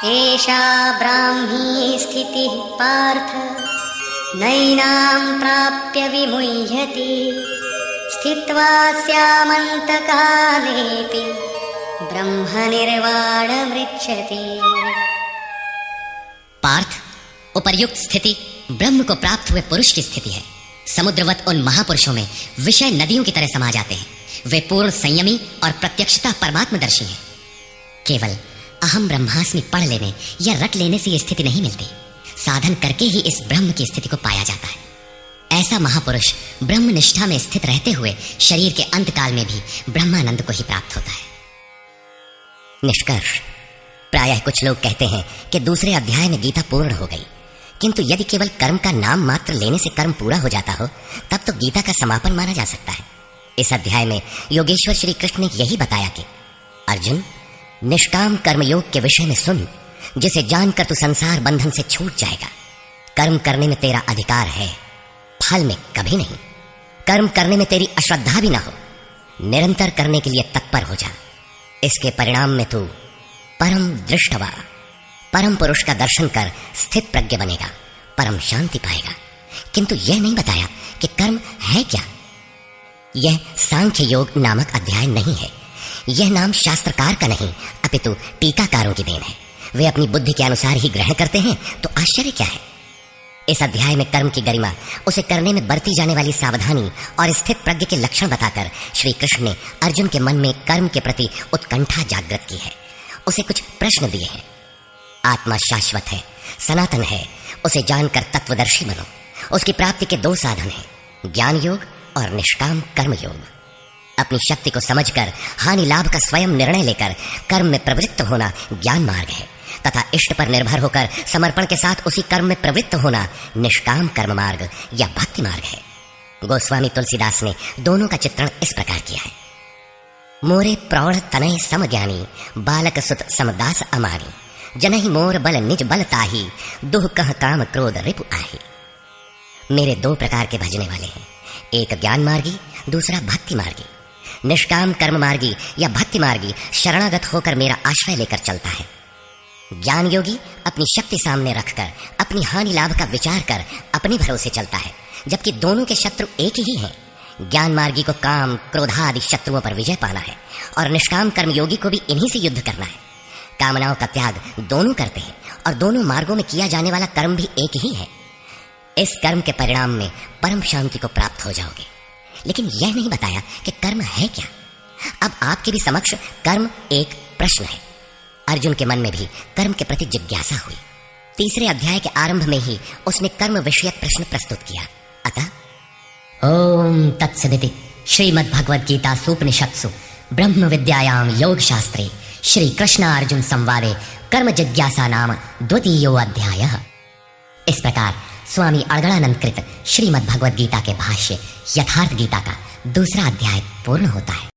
एषा ब्राह्मी स्थितिः पार्थ नैनां प्राप्य विमुह्यति स्थित्वा स्यामन्तकालेऽपि ब्रह्मनिर्वाणमृच्छति। पार्थ, उपर्युक्त स्थिति ब्रह्म को प्राप्त हुए पुरुष की स्थिति है। समुद्रवत उन महापुरुषों में विषय नदियों की तरह समा जाते हैं। वे पूर्ण संयमी और प्रत्यक्षता परमात्मदर्शी हैं। केवल अहम ब्रह्मास्मि पढ़ लेने या रट लेने से यह स्थिति नहीं मिलती। साधन करके ही इस ब्रह्म की स्थिति को पाया जाता है। ऐसा महापुरुष ब्रह्म निष्ठा में स्थित रहते हुए शरीर के अंतकाल में भी ब्रह्मानंद को ही प्राप्त होता है। निष्कर्ष, प्रायः कुछ लोग कहते हैं कि दूसरे अध्याय में गीता पूर्ण हो गई, किंतु यदि केवल कर्म का नाम मात्र लेने से कर्म पूरा हो जाता हो तब तो गीता का समापन माना जा सकता है। इस अध्याय में योगेश्वर श्री कृष्ण ने यही बताया कि अर्जुन, निष्काम कर्मयोग के विषय में सुन, जिसे जानकर तू संसार बंधन से छूट जाएगा। कर्म करने में तेरा अधिकार है, फल में कभी नहीं। कर्म करने में तेरी अश्रद्धा भी ना हो, निरंतर करने के लिए तत्पर हो जा। इसके परिणाम में तू परम दृष्टवा, परम पुरुष का दर्शन कर स्थित प्रज्ञ बनेगा, परम शांति पाएगा। किंतु यह नहीं बताया कि कर्म है क्या। यह सांख्य योग नामक अध्याय नहीं है। यह नाम शास्त्रकार का नहीं अपितु टीकाकारों की देन है। वे अपनी बुद्धि के अनुसार ही ग्रहण करते हैं, तो आश्चर्य क्या है। इस अध्याय में कर्म की गरिमा, उसे करने में बरती जाने वाली सावधानी और स्थित प्रज्ञ के लक्षण बताकर श्री कृष्ण ने अर्जुन के मन में कर्म के प्रति उत्कंठा जागृत की है। उसे कुछ प्रश्न दिए हैं। आत्मा शाश्वत है, सनातन है, उसे जानकर तत्वदर्शी बनो। उसकी प्राप्ति के 2 साधन हैं, ज्ञान योग और निष्काम कर्म योग। अपनी शक्ति को समझकर हानि लाभ का स्वयं निर्णय लेकर कर्म में प्रवृत्त होना ज्ञान मार्ग है, तथा इष्ट पर निर्भर होकर समर्पण के साथ उसी कर्म में प्रवृत्त होना निष्काम कर्म मार्ग या भक्ति मार्ग है। गोस्वामी तुलसीदास ने दोनों का चित्रण इस प्रकार किया है। मोरे प्रौढ़ तनय समज्ञानी, बालक सुत समदास अमानी, जनहि मोर बल निज बल ताही, दुह कह काम क्रोध रिपु आही। मेरे 2 प्रकार के भजने वाले हैं, एक ज्ञान मार्गी, दूसरा भक्ति मार्गी। निष्काम कर्म मार्गी या भक्ति मार्गी शरणागत होकर मेरा आश्रय लेकर चलता है। ज्ञान योगी अपनी शक्ति सामने रखकर अपनी हानि लाभ का विचार कर अपने भरोसे चलता है, जबकि दोनों के शत्रु एक ही हैं। ज्ञान मार्गी को काम क्रोधादि शत्रुओं पर विजय पाना है और निष्काम कर्म योगी को भी इन्हीं से युद्ध करना है। कामनाओं का त्याग दोनों करते हैं और दोनों मार्गों में किया जाने वाला कर्म भी एक ही है। इस कर्म के परिणाम में परम शांति को प्राप्त हो जाओगे। लेकिन यह नहीं बताया कि कर्म है क्या। अब आपके भी समक्ष कर्म एक प्रश्न है। अर्जुन के मन में भी कर्म के प्रति जिज्ञासा हुई। 3 अध्याय के आरंभ में ही उसने कर्म विषयक प्रश्न प्रस्तुत किया। अतः ओम तत्सदिति श्रीमद् भगवद गीता सूपनिषत्सु ब्रह्म विद्यायाम योग शास्त्रे श्री कृष्ण अर्जुन संवादे कर्म जिज्ञासा नाम 2 अध्यायः। इस प्रकार स्वामी अड़गड़ानंद कृत श्रीमद् भगवद गीता के भाष्य यथार्थ गीता का 2 अध्याय पूर्ण होता है।